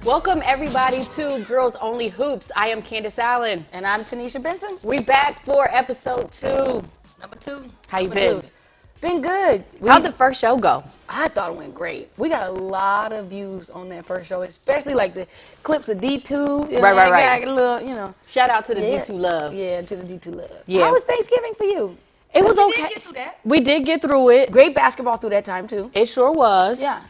Welcome everybody to Girls Only Hoops. I am Candace Allen. And I'm Tenishia Benson. We back for episode 2. Number 2. How you Number been? 2. Been good. How'd the first show go? I thought it went great. We got a lot of views on that first show, especially like the clips of D2. Right. Got a little, Shout out to the yeah, D2 Love. Yeah, to the D2 Love. Yeah. How was Thanksgiving for you? It was we okay. did get through that. We did get through it. Great basketball through that time too. It sure was. Yeah.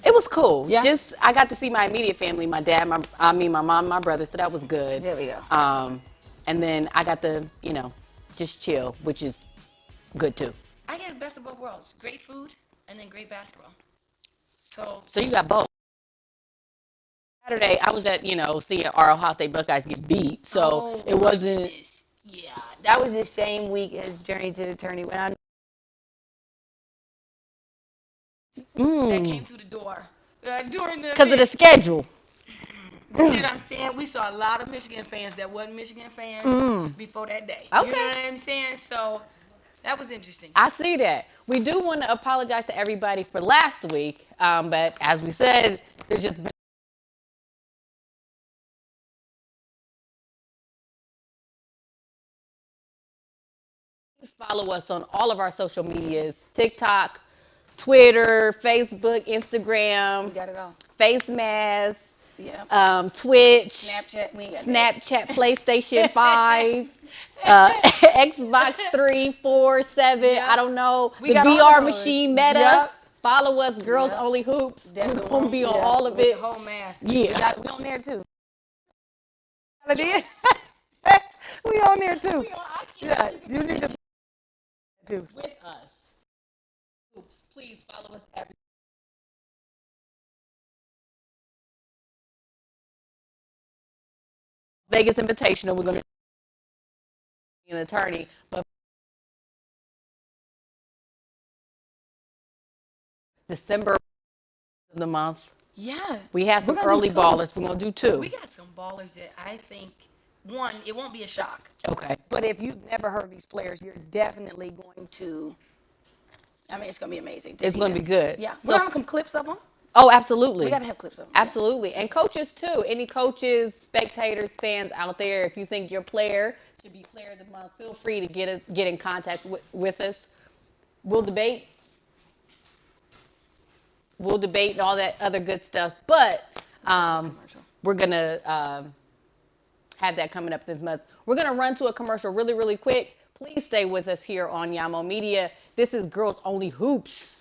It was cool. Yeah. Just I got to see my immediate family, my dad, my mom, my brother, so that was good. There we go. And then I got to, just chill, which is good too. I get the best of both worlds. Great food and then great basketball. So you got both. Saturday, I was at, seeing our Ohio State Buckeyes get beat. So it wasn't. Yeah, that was the same week as Journey to the Tourney when I that came through the door during the Because of the schedule. You know what I'm saying? We saw a lot of Michigan fans that wasn't Michigan fans before that day. Okay. You know what I'm saying? So that was interesting. I see that. We do want to apologize to everybody for last week, but as we said, there's just been Please follow us on all of our social medias: TikTok, Twitter, Facebook, Instagram. We got it all. Face mask. Yeah. Twitch. Snapchat. We got Snapchat, PlayStation 5, Xbox 3, 4, 7. Yep. I don't know. We The got all VR of those. machine, Meta. Yep. Follow us, Girls Yep. Only Hoops. That's We're the going to one. be on Yeah, all of with it. the whole mask. Yeah. We on there too. We on there too. Yeah, you need to too. With us. Hoops. Please follow us every Vegas Invitational. We're going to be an attorney, but December of the month. Yeah. We have some early ballers. We're going to do 2. We got some ballers that I think, one, it won't be a shock. Okay. But if you've never heard of these players, you're definitely going to, it's going to be amazing. It's going to be good. Yeah. We're going to have some clips of them. Oh, absolutely. We got to have clips of them. Absolutely. And coaches, too. Any coaches, spectators, fans out there, if you think your player should be Player of the Month, feel free to get in contact with us. We'll debate. We'll debate and all that other good stuff. But we're going to have that coming up this month. We're going to run to a commercial really, really quick. Please stay with us here on Yamo Media. This is Girls Only Hoops.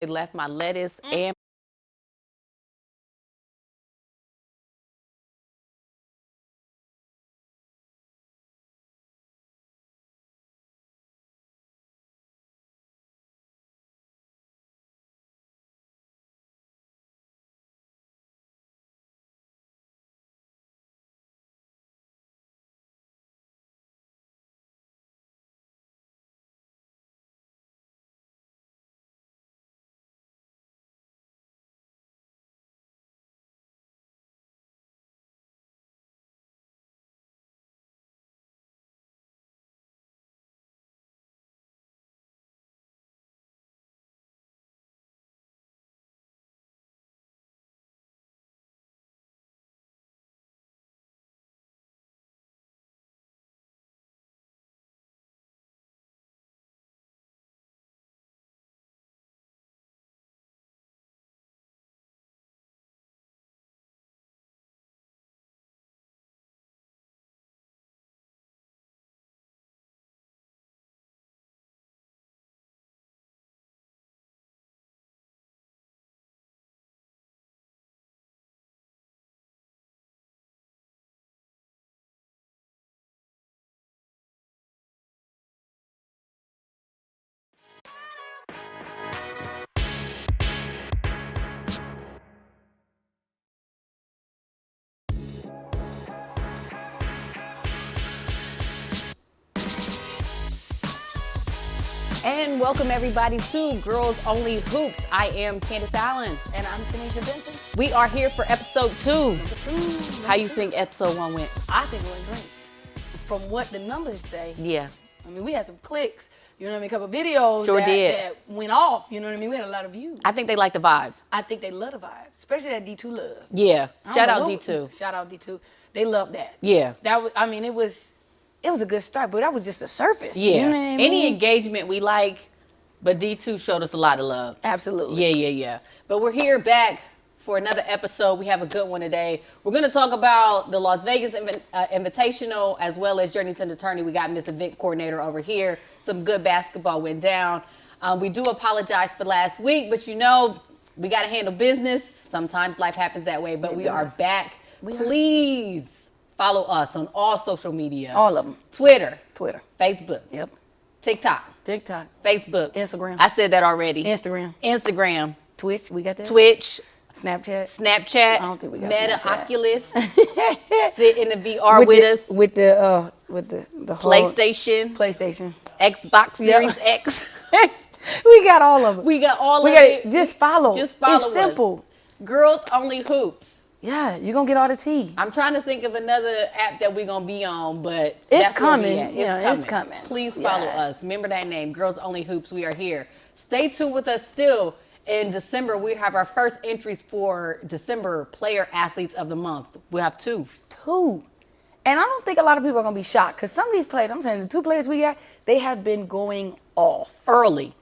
I left my lettuce and And welcome everybody to Girls Only Hoops. I am Candace Allen. And I'm Tenishia Benson. We are here for episode 2. Number 2. How you think episode 1 went? I think it went great. From what the numbers say. Yeah. I mean, we had some clicks. You know what I mean? A couple of videos that went off. You know what I mean? We had a lot of views. I think they like the vibe. I think they love the vibe, especially that D2 love. Yeah. Shout out D2. Shout out D2. They love that. Yeah. That was. I mean, it was a good start, but that was just the surface. Yeah. You know what I mean? Any engagement we like, but D2 showed us a lot of love. Absolutely. Yeah. But we're here back for another episode. We have a good one today. We're going to talk about the Las Vegas Invitational as well as Journey to the Tourney. We got Miss Event Coordinator over here. Some good basketball went down. We do apologize for last week, but you know, we got to handle business. Sometimes life happens that way, but we are back. Please follow us on all social media. All of them. Twitter. Facebook. Yep. TikTok. Facebook. Instagram. I said that already. Instagram. Twitch. We got that. Twitch. Snapchat. I don't think we got Meta, Snapchat. Oculus. Sit in the VR with us. With the whole PlayStation. Xbox Series X. We got all of it. it. Just follow. It's simple. Girls Only Hoops. Yeah, you're going to get all the tea. I'm trying to think of another app that we're going to be on, but it's coming. It's coming. Please follow us. Remember that name, Girls Only Hoops. We are here. Stay tuned with us still. In December, we have our first entries for December Player Athletes of the Month. We'll have 2. And I don't think a lot of people are going to be shocked because some of these players, I'm saying the 2 players we got, they have been going off. Early.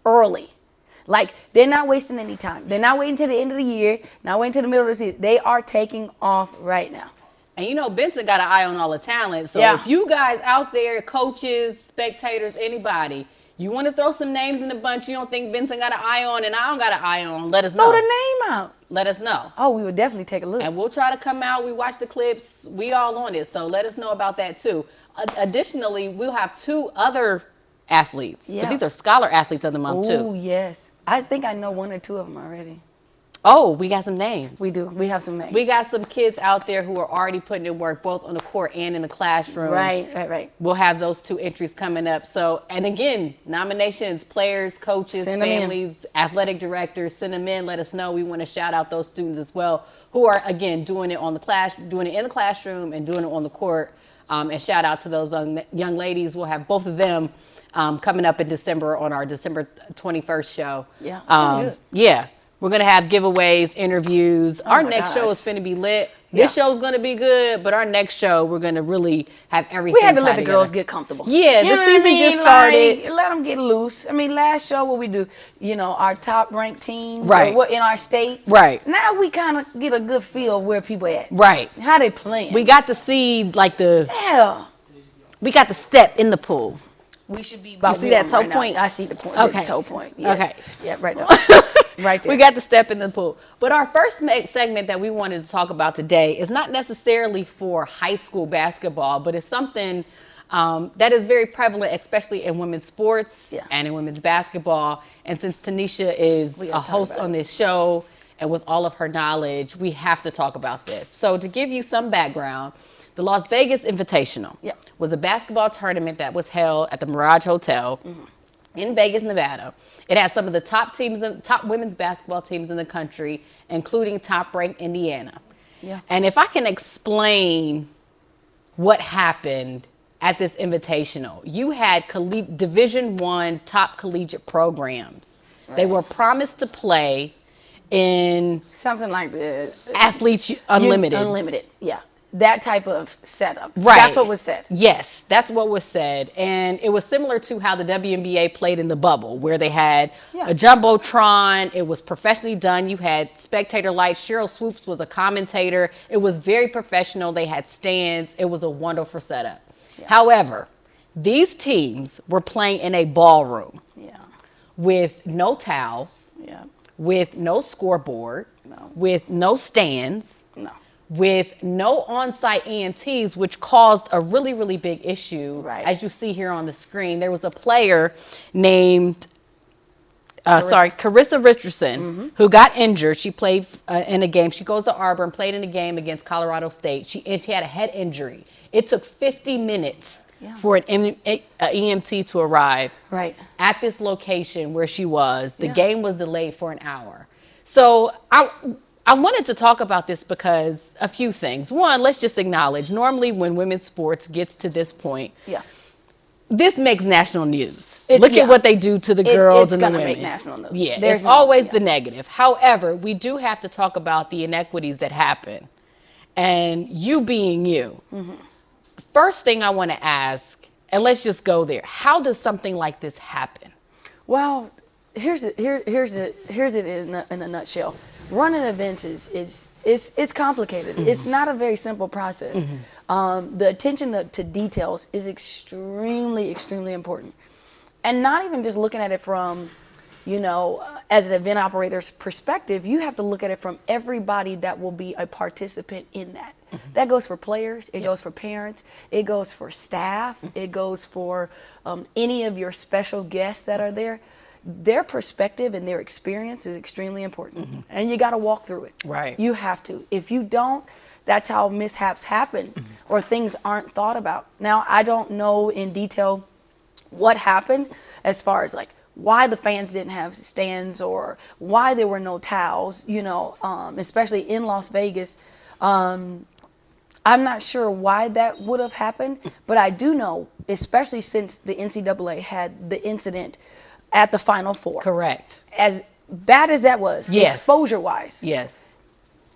Like, they're not wasting any time. They're not waiting till the end of the year, not waiting till the middle of the season. They are taking off right now. And you know, Benson got an eye on all the talent. So if you guys out there, coaches, spectators, anybody, you want to throw some names in the bunch you don't think Benson got an eye on and I don't got an eye on, let us know. Throw the name out. Let us know. Oh, we would definitely take a look. And we'll try to come out. We watch the clips. We all on it. So let us know about that too. Additionally, we'll have 2 other athletes. Yeah. But these are Scholar Athletes of the Month too. Oh, yes. I think I know 1 or 2 of them already. Oh, we got some names. We do. We have some names. We got some kids out there who are already putting in work both on the court and in the classroom. Right. We'll have those 2 entries coming up. So, and again, nominations, players, coaches, families, athletic directors, send them in. Let us know. We want to shout out those students as well who are, again, doing it in the classroom and doing it on the court. And shout out to those young ladies. We'll have both of them coming up in December on our December 21st show. Yeah. Yeah. We're going to have giveaways, interviews. Our next show is finna be lit. This show is going to be good, but our next show, we're going to really have everything We had to let the together. girls get comfortable. Yeah, the season just started. Like, let them get loose. I mean, last show, what we do, you know, our top ranked teams. Right. What in our state. Right. Now we kind of get a good feel of where people at. Right. How they playing. We got to see, like, we got to step in the pool. We should be about you see that toe right point? Now. I see the point. Okay. The toe point. Yes. Okay. Yeah, right there. Right there. We got to step in the pool. But our first segment that we wanted to talk about today is not necessarily for high school basketball, but it's something that is very prevalent, especially in women's sports and in women's basketball. And since Tenishia is a host on this show and with all of her knowledge, we have to talk about this. So to give you some background, the Las Vegas Invitational was a basketball tournament that was held at the Mirage Hotel in Vegas, Nevada. It had some of the top women's basketball teams in the country, including top-ranked Indiana. Yeah. And if I can explain what happened at this Invitational, you had Division I top collegiate programs. Right. They were promised to play in something like the Athletes Unlimited. Unlimited, yeah. That type of setup. Right. That's what was said. Yes, that's what was said. And it was similar to how the WNBA played in the bubble, where they had a Jumbotron. It was professionally done. You had spectator lights. Cheryl Swoops was a commentator. It was very professional. They had stands. It was a wonderful setup. Yeah. However, these teams were playing in a ballroom with no towels, with no scoreboard, with no stands, with no on-site EMTs, which caused a really, really big issue. Right. As you see here on the screen, there was a player named Carissa Richardson, who got injured. She played in a game. She goes to Auburn, played in a game against Colorado State. She had a head injury. It took 50 minutes for an EMT to arrive Right. at this location where she was. The Yeah. game was delayed for an hour. So I wanted to talk about this because a few things. One, let's just acknowledge, normally when women's sports gets to this point, Yeah. this makes national news. It's- Look yeah. at what they do to the girls It's and the gonna women. make national news. Yeah, There's it's no- always yeah. the negative. However, we do have to talk about the inequities that happen. And you being you. Mm-hmm. First thing I want to ask, and let's just go there. How does something like this happen? Well, here's it in a nutshell. Running events is complicated. Mm-hmm. It's not a very simple process. The attention to details is extremely important, and not even just looking at it from, as an event operator's perspective. You have to look at it from everybody that will be a participant in that. Mm-hmm. That goes for players, it goes for parents, it goes for staff, it goes for any of your special guests that are there. Their perspective and their experience is extremely important, and you got to walk through it. Right. You have to. If you don't, that's how mishaps happen, or things aren't thought about. Now, I don't know in detail what happened as far as like why the fans didn't have stands or why there were no towels, especially in Las Vegas. I'm not sure why that would have happened, but I do know, especially since the NCAA had the incident at the Final Four. Correct. As bad as that was, Yes. exposure-wise, Yes.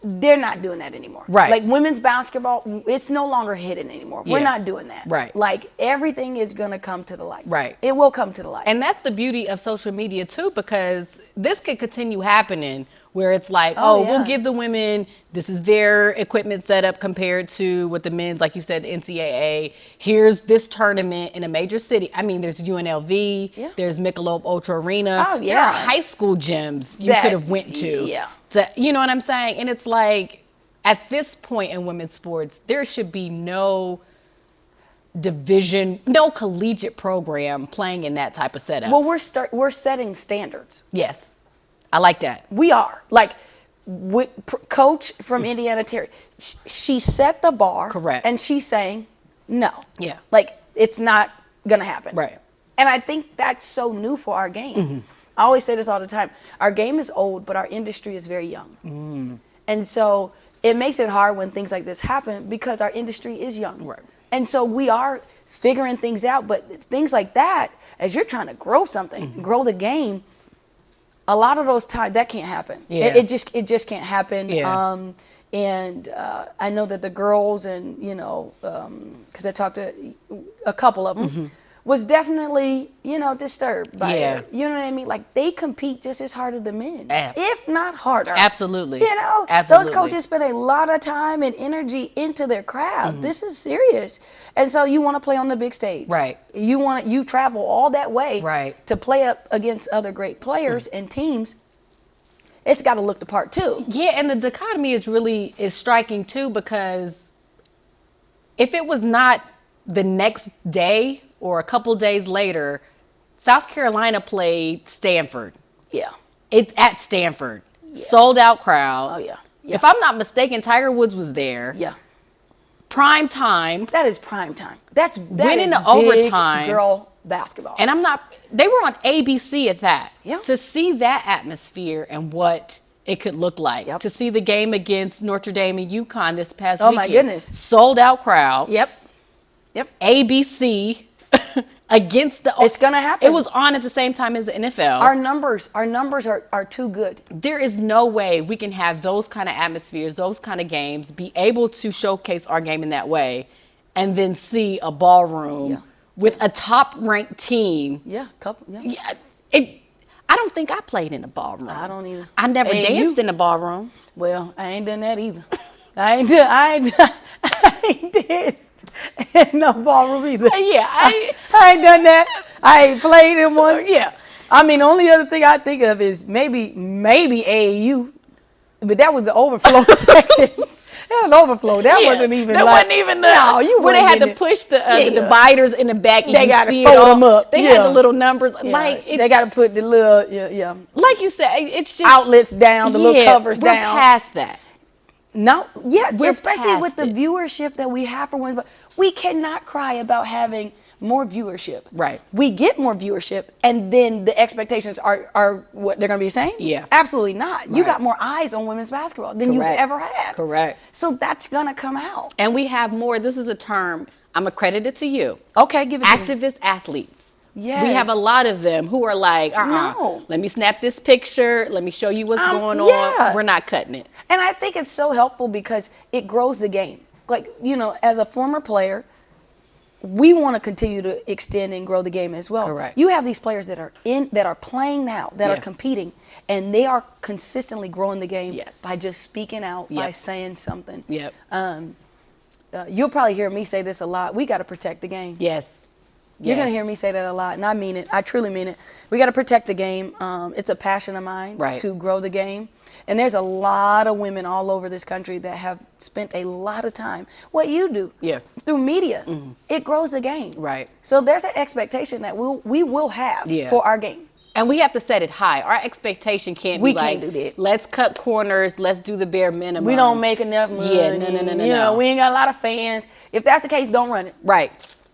they're not doing that anymore. Right. Like women's basketball, it's no longer hidden anymore. We're Yeah. not doing that. Right. Like everything is going to come to the light. Right. It will come to the light. And that's the beauty of social media too, because this could continue happening where it's like, Oh, we'll yeah. give the women, this is their equipment setup compared to what the men's, like you said, the NCAA. Here's this tournament in a major city. I mean, there's UNLV, Yeah. there's Michelob Ultra Arena. Oh, There are yeah. high school gyms you That- could have went to. yeah. You know what I'm saying? And it's like, at this point in women's sports, there should be no division, no collegiate program playing in that type of setup. Well, we're setting standards. Yes. I like that. We are. Like, Coach from Indiana, Terry, she set the bar. Correct. And she's saying, no. Yeah. Like, it's not going to happen. Right. And I think that's so new for our game. I always say this all the time. Our game is old, but our industry is very young. And so it makes it hard when things like this happen because our industry is young. Right. And so we are figuring things out, but it's things like that, as you're trying to grow something, grow the game, a lot of those times that can't happen. Yeah. It just can't happen. Yeah. And I know that the girls and, because I talked to a couple of them, was definitely, disturbed by Yeah. it. You know what I mean? Like, they compete just as hard as the men, Ab- if not harder. Absolutely. Those Absolutely. coaches spend a lot of time and energy into their craft. This is serious. And so you want to play on the big stage. Right. You travel all that way Right. to play up against other great players and teams. It's got to look the part too. Yeah, and the dichotomy is striking too, because if it was not the next day or a couple days later, South Carolina played Stanford. Yeah. It's at Stanford. Sold out crowd. Oh, yeah. Yeah. If I'm not mistaken, Tiger Woods was there. Yeah. Prime time. That is prime time. That Went is into big overtime. girl basketball. And they were on ABC at that. Yeah. To see that atmosphere and what it could look like. Yep. To see the game against Notre Dame and UConn this past Oh, weekend. my goodness. Sold out crowd. Yep. ABC against the. It's gonna happen. It was on at the same time as the NFL. Our numbers are too good. There is no way we can have those kind of atmospheres, those kind of games, be able to showcase our game in that way, and then see a ballroom with a top-ranked team. Yeah, couple. Yeah. Yeah, I don't think I played in a ballroom. I don't either. I never Hey, danced in a ballroom. Well, I ain't done that either. I ain't danced in no ballroom either. Yeah, I ain't done that. I ain't played in one. Yeah. I mean, the only other thing I think of is maybe AAU, but that was the overflow section. That was overflow. That wasn't even. That wasn't even the. No, you where they weren't had to getting it. push the Yeah. dividers in the back. And They you gotta see fold it all. them up. They Yeah. had the little numbers. Yeah, Like they got to put the little like you said, it's just outlets down, the little covers we're down. past that. No, yes, We're especially with past the it. viewership that we have for women's, but we cannot cry about having more viewership. Right. We get more viewership, and then the expectations are what they're going to be the same? Yeah. Absolutely not. You Right. got more eyes on women's basketball than you've Correct. ever had. Correct. So that's going to come out. And we have more, this is a term, I'm accredited to you. Okay, give it to me. Activist athletes. Yes. We have a lot of them who are like, No. let me snap this picture. Let me show you what's going yeah. on. We're not cutting it. And I think it's so helpful because it grows the game. Like, as a former player, we want to continue to extend and grow the game as well. Correct. You have these players that are playing now, that Yeah. are competing, and they are consistently growing the game Yes. by just speaking out, Yep. by saying something. Yep. You'll probably hear me say this a lot. We got to protect the game. Yes. You're going to Yes. hear me say that a lot, and I mean it. I truly mean it. We got to protect the game. It's a passion of mine Right. to grow the game. And there's a lot of women all over this country that have spent a lot of time, what you do, Yeah. through media. It grows the game. Right. So there's an expectation that we will have Yeah. for our game. And we have to set it high. Our expectation can't We be like, can't do that. let's cut corners, let's do the bare minimum. We don't make enough money. Yeah, no. We ain't got a lot of fans. If that's the case, don't run it. Right.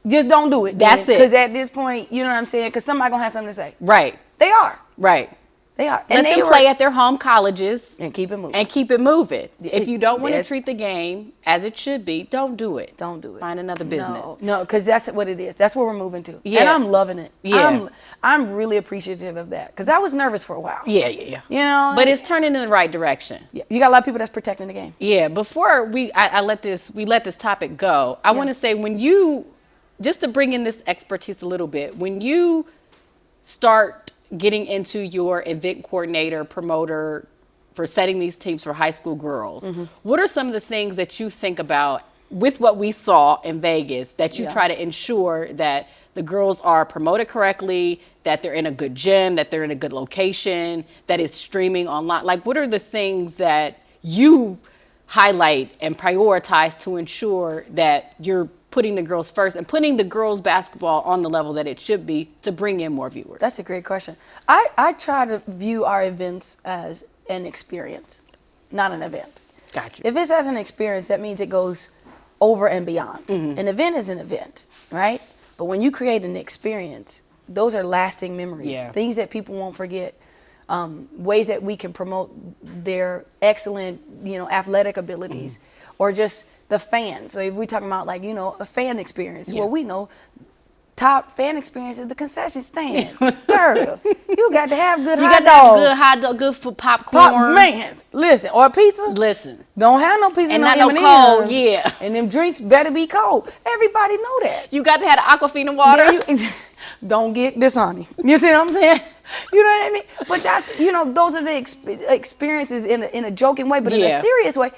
Just don't do it. That's it. Because at this point, you know what I'm saying? Because somebody going to have something to say. Right. They are. Right. They are. Let them play at their home colleges and keep it moving. and keep it moving. If you don't want to Yes. treat the game as it should be, don't do it. Don't do it. Find another business. No, because that's what it is. That's what we're moving to. Yeah. And I'm loving it. Yeah. I'm really appreciative of that because I was nervous for a while. Yeah. You know. But it's turning in the right direction. Yeah, you got a lot of people that's protecting the game. Yeah. Before we let this topic go, I want to say when you, just to bring in this expertise a little bit, when you start getting into your event coordinator, promoter for setting these teams for high school girls, what are some of the things that you think about with what we saw in Vegas that you try to ensure that the girls are promoted correctly, that they're in a good gym, that they're in a good location, that it's streaming online? Like, what are the things that you highlight and prioritize to ensure that you're putting the girls first and putting the girls basketball on the level that it should be to bring in more viewers? That's a great question. I try to view our events as an experience, not an event. Gotcha. If it's as an experience, that means it goes over and beyond. An event is an event, right? But when you create an experience, those are lasting memories, Yeah. things that people won't forget, ways that we can promote their excellent, athletic abilities, or just the fans. So if we're talking about a fan experience, well, we know top fan experience is the concession stand. Girl, you got to have good hot dogs. Good hot dog, good for popcorn. Man, listen, or pizza. Listen. Don't have no pizza And no not no M&Ms. cold, yeah. And them drinks better be cold. Everybody know that. You got to have the Aquafina water. Don't get dishoney. You see what I'm saying? You know what I mean? But that's, those are the experiences in a joking way, but in a serious way.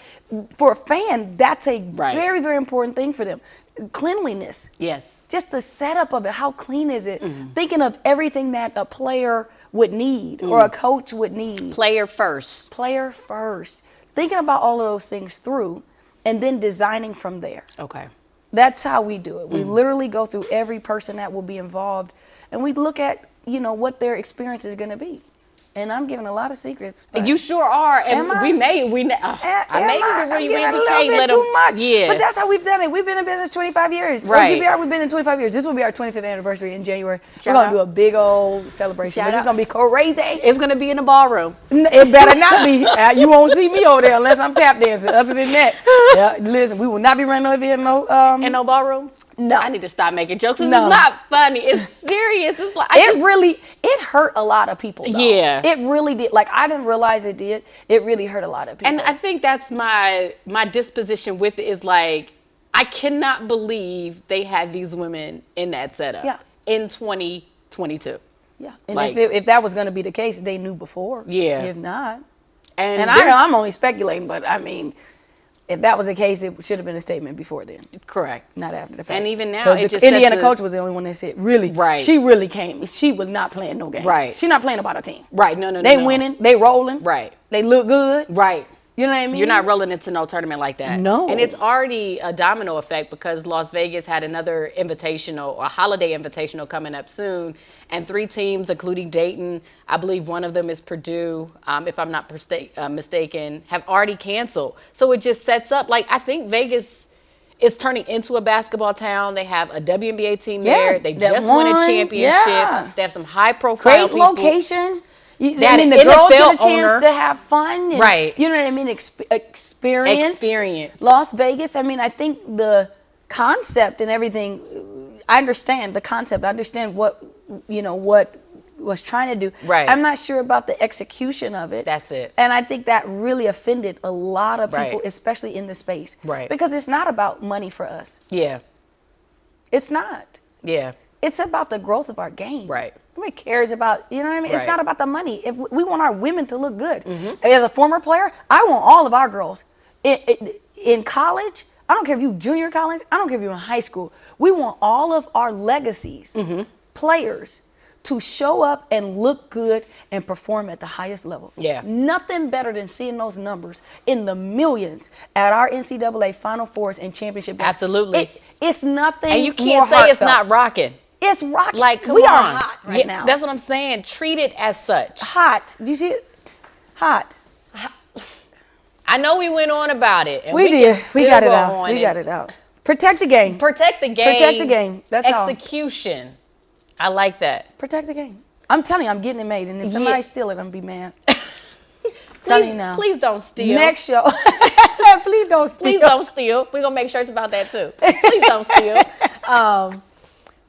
For a fan, that's a very, very important thing for them. Cleanliness. Yes. Just the setup of it. How clean is it? Thinking of everything that a player would need or a coach would need. Player first. Player first. Thinking about all of those things through and then designing from there. Okay. That's how we do it. We literally go through every person that will be involved and we look at, what their experience is going to be. And I'm giving a lot of secrets. You sure are. And Am I? I made it where I'm you giving a little can't bit let too much. Yeah. But that's how we've done it. We've been in business 25 years. Right. OGBR, we've been in 25 years. This will be our 25th anniversary in January. Shout We're going out. to do a big old celebration. Shout But it's out. going to be crazy. It's going to be in the ballroom. It better not be. You won't see me over there unless I'm tap dancing. Other than that, listen, we will not be running no event. In no ballroom? No. I need to stop making jokes. It's No. not funny. It's serious. It's like It hurt a lot of people. Though. Yeah. It really did. Like, I didn't realize it did. It really hurt a lot of people. And I think that's my disposition with it is like, I cannot believe they had these women in that setup in 2022. Yeah. And Like- if that was going to be the case, they knew before. Yeah. If not. And And I know I'm only speculating, but I mean, if that was the case, it should have been a statement before then, correct. not after the fact. And even now, 'Cause it the just Indiana sets a- coach was the only one that said, really, Right. she really came. She was not playing no games. Right. She not playing about her team. Right. No. They winning. They rolling. Right. They look good. Right. You know what I mean? You're not rolling into no tournament like that. No. And it's already a domino effect because Las Vegas had another invitational, a holiday invitational coming up soon. And 3 teams, including Dayton, I believe one of them is Purdue, if I'm not mistaken, have already canceled. So it just sets up, like, I think Vegas is turning into a basketball town. They have a WNBA team there. They just won a championship. Yeah. They have some high-profile Great location. They I had mean, an the girls NFL get a chance owner. to have fun. And, Right. You know what I mean? Experience. Las Vegas. I mean, I think the concept and everything, I understand the concept. I understand what was trying to do. Right. I'm not sure about the execution of it. That's it. And I think that really offended a lot of people, Right. especially in the space. Right. Because it's not about money for us. Yeah. It's not. Yeah. It's about the growth of our game. Right. Nobody cares about, you know what I mean? Right. It's not about the money. If we want our women to look good. As a former player, I want all of our girls in college. I don't care if you junior college. I don't care if you're in high school. We want all of our legacies, players, to show up and look good and perform at the highest level. Yeah. Nothing better than seeing those numbers in the millions at our NCAA Final Fours and championship games. Absolutely. It's nothing. And you can't say it's not rocking. It's rocking. Like, come we on. are hot right now. That's what I'm saying. Treat it as such. Hot. Do you see it? Hot. I know we went on about it. And We can did. We still got it go out. on We got it out. Protect the game. Protect the game. Protect the game. That's all. Execution. I like that. Protect the game. I'm telling you, I'm getting it made. And if somebody steal it, I'm going to be mad. Telling you now. Please don't steal. Next show. Please don't steal. Please don't steal. We're going to make shirts about that too. Please don't steal.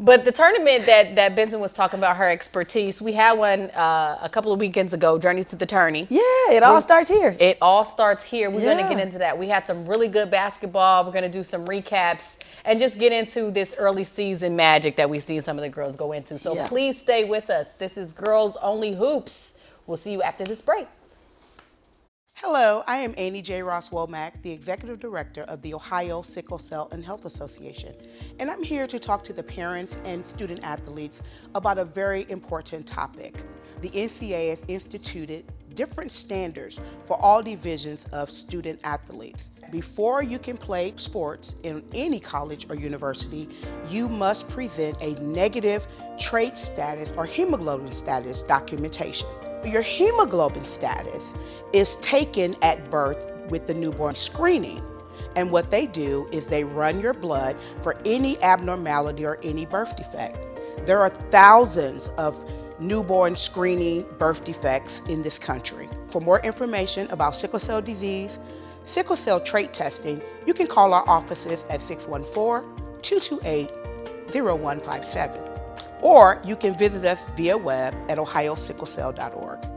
But the tournament that Benson was talking about, her expertise, we had one a couple of weekends ago, Journey to the Tourney. Yeah, it all starts here. It all starts here. We're going to Yeah. get into that. We had some really good basketball. We're going to do some recaps and just get into this early season magic that we see some of the girls go into. So Yeah. please stay with us. This is Girls Only Hoops. We'll see you after this break. Hello, I am Annie J. Ross Womack, the Executive Director of the Ohio Sickle Cell and Health Association, and I'm here to talk to the parents and student athletes about a very important topic. The NCAA has instituted different standards for all divisions of student athletes. Before you can play sports in any college or university, you must present a negative trait status or hemoglobin status documentation. Your hemoglobin status is taken at birth with the newborn screening. And what they do is they run your blood for any abnormality or any birth defect. There are thousands of newborn screening birth defects in this country. For more information about sickle cell disease, sickle cell trait testing, you can call our offices at 614-228-0157. Or you can visit us via web at ohiosicklecell.org.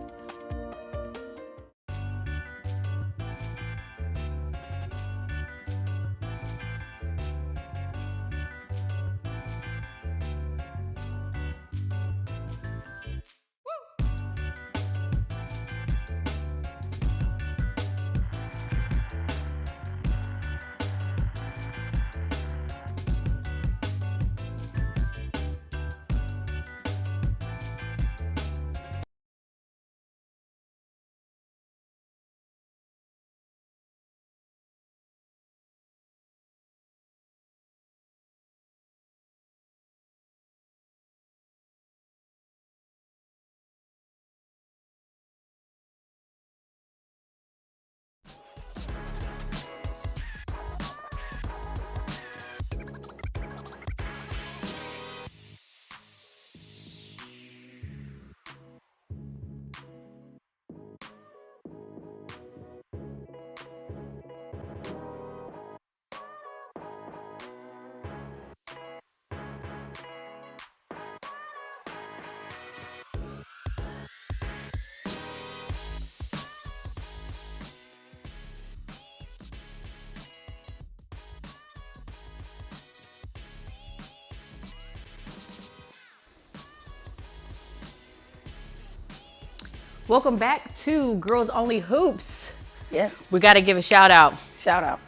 Welcome back to Girls Only Hoops. Yes. We got to give a shout out. Shout out.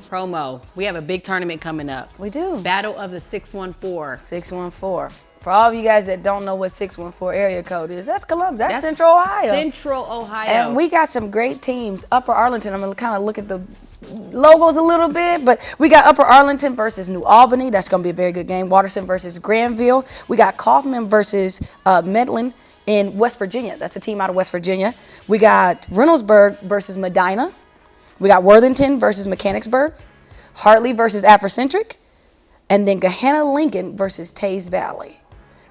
Promo. We have a big tournament coming up. We do. Battle of the 614. 614. For all of you guys that don't know what 614 area code is, that's Columbus. That's Central Ohio. Central Ohio. And we got some great teams. Upper Arlington, I'm going to kind of look at the logos a little bit, but we got Upper Arlington versus New Albany. That's going to be a very good game. Watterson versus Granville. We got Kaufman versus Medlin in West Virginia. That's a team out of West Virginia. We got Reynoldsburg versus Medina. We got Worthington versus Mechanicsburg. Hartley versus Afrocentric. And then Gahanna-Lincoln versus Taze Valley.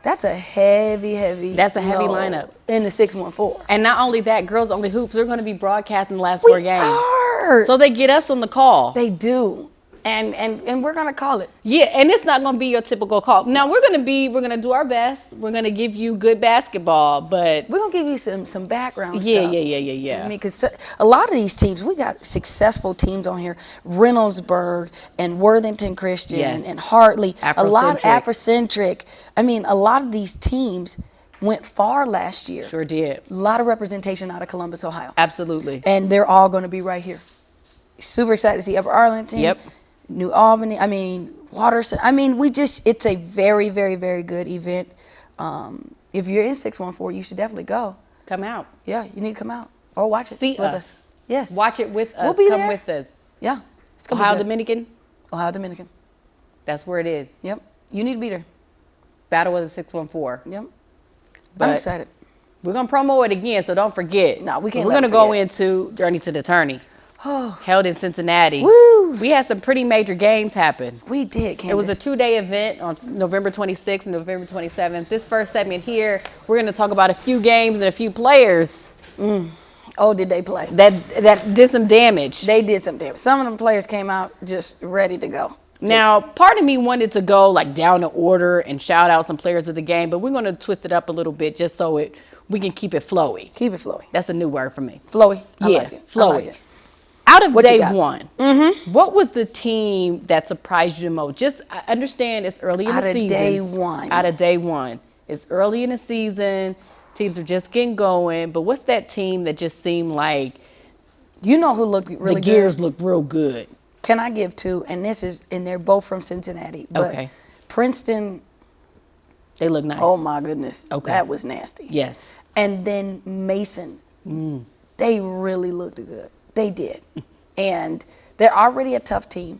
That's a heavy lineup in the 614. And not only that, Girls Only Hoops, they're going to be broadcasting the last We 4 games. are. So they get us on the call. They do. And we're going to call it. Yeah, and it's not going to be your typical call. Now, we're going to do our best. We're going to give you good basketball, but we're going to give you some background stuff. Yeah. I mean, because a lot of these teams, we got successful teams on here. Reynoldsburg and Worthington Christian and Hartley. A lot of Afrocentric. I mean, a lot of these teams went far last year. Sure did. A lot of representation out of Columbus, Ohio. Absolutely. And they're all going to be right here. Super excited to see Upper Arlington. Yep. New Albany, I mean, Watterson. I mean, it's a very, very, very good event. If you're in 614, you should definitely go. Come out. Yeah, you need to come out or watch it with us. Yes. Watch it with us. We'll be Come there. with us. Yeah. It's gonna Ohio be good. Dominican. Ohio Dominican. That's where it is. Yep. You need to be there. Battle of the 614. Yep. But I'm excited. We're going to promo it again, so don't forget. No, we can't. We're going to go into Journey to the Tourney. Oh. Held in Cincinnati. Woo! We had some pretty major games happen. We did, Candace. It was a 2-day event on November 26th and November 27th. This first segment here, we're going to talk about a few games and a few players. Oh, did they play? That did some damage. They did some damage. Some of them players came out just ready to go. Now, part of me wanted to go like down the order and shout out some players of the game, but we're going to twist it up a little bit just so we can keep it flowy. Keep it flowy. That's a new word for me. Flowy. I Yeah, like it. flowy. I like it. Out of What you day got? one, what was the team that surprised you the most? Just, I understand it's early in the season. Day one. Out of day one. It's early in the season. Teams are just getting going. But what's that team that just seemed like You know who looked really the gears good? looked real good? Can I give two? And they're both from Cincinnati. But Okay. Princeton, They look nice. oh my goodness. Okay. That was nasty. Yes. And then Mason, they really looked good. They did. And they're already a tough team.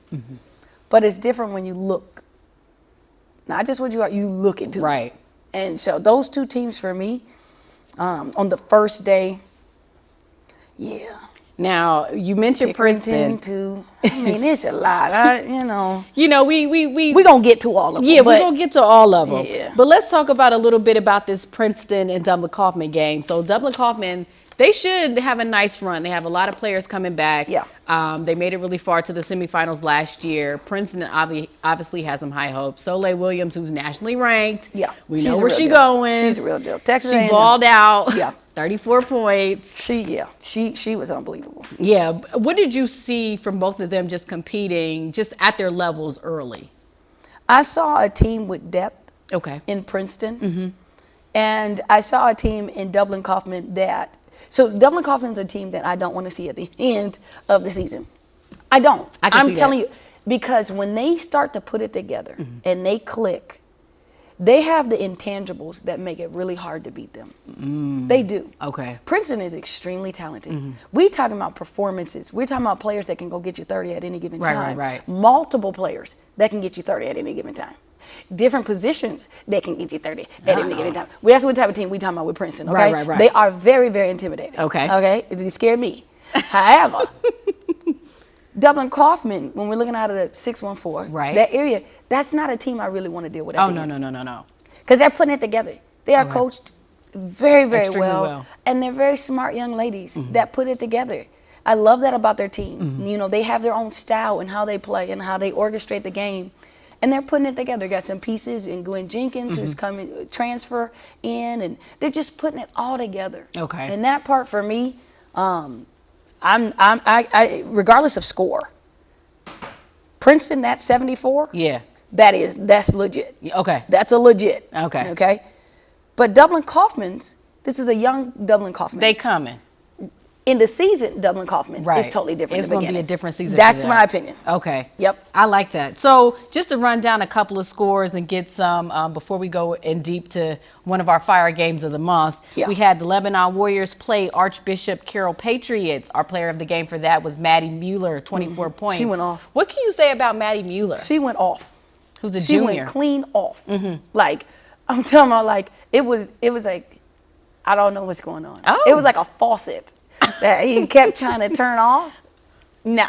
But it's different when you look. Not just what you are, you look into. Right. And so those two teams for me, on the first day, yeah. Now, you mentioned Princeton. I mean, it's a lot. You know, we We're going to get to all of them. yeah, we're going to get to all of them. Yeah. But let's talk about a little bit about this Princeton and Dublin Kaufman game. So Dublin Kaufman, they should have a nice run. They have a lot of players coming back. Yeah. They made it really far to the semifinals last year. Princeton obviously has some high hopes. Soleil Williams, who's nationally ranked. Yeah. We She's know a where real she's deal. going. She's a real deal. Texas She A&M. balled out. Yeah. 34 points. She was unbelievable. Yeah. What did you see from both of them just competing just at their levels early? I saw a team with depth Okay. in Princeton. And I saw a team in Dublin Kaufman so Dublin Kaufman's a team that I don't want to see at the end of the season. I don't. I can I'm see telling that. you, because when they start to put it together and they click, they have the intangibles that make it really hard to beat them. They do. Okay. Princeton is extremely talented. We talking about performances. We're talking about players that can go get you 30 at any given time. Right. Multiple players that can get you 30 at any given time. Different positions that can get you 30 at any given time. Well, that's what type of team we talking about with Princeton. Okay? Right. They are very, very intimidating. Okay. They scare me. However, Dublin Kaufman, when we're looking out of the 614, Right. that area, that's not a team I really want to deal with. Oh, no. Because they're putting it together. They are coached very, very Extremely well. And they're very smart young ladies that put it together. I love that about their team. You know, they have their own style and how they play and how they orchestrate the game. And they're putting it together. Got some pieces in Gwen Jenkins, who's coming transfer in, and they're just putting it all together. Okay. And that part for me, I regardless of score, Princeton, that 74. Yeah. That's legit. Okay. That's a legit. Okay. Okay. But Dublin Kaufman's, this is a young Dublin Kaufman. They coming. In the season, Dublin Kaufman Right. is totally different. It's in the going to be a beginning. different season. That's for my that. opinion. Okay. Yep. I like that. So just to run down a couple of scores and get some before we go in deep to one of our fire games of the month. Yeah. We had the Lebanon Warriors play Archbishop Carroll Patriots. Our player of the game for that was Maddie Mueller, 24 points. She went off. What can you say about Maddie Mueller? She went off. Who's a She junior? went clean off. Like, I'm talking about, like, it was like, I don't know what's going on. Oh. It was like a faucet that he kept trying to turn off. No.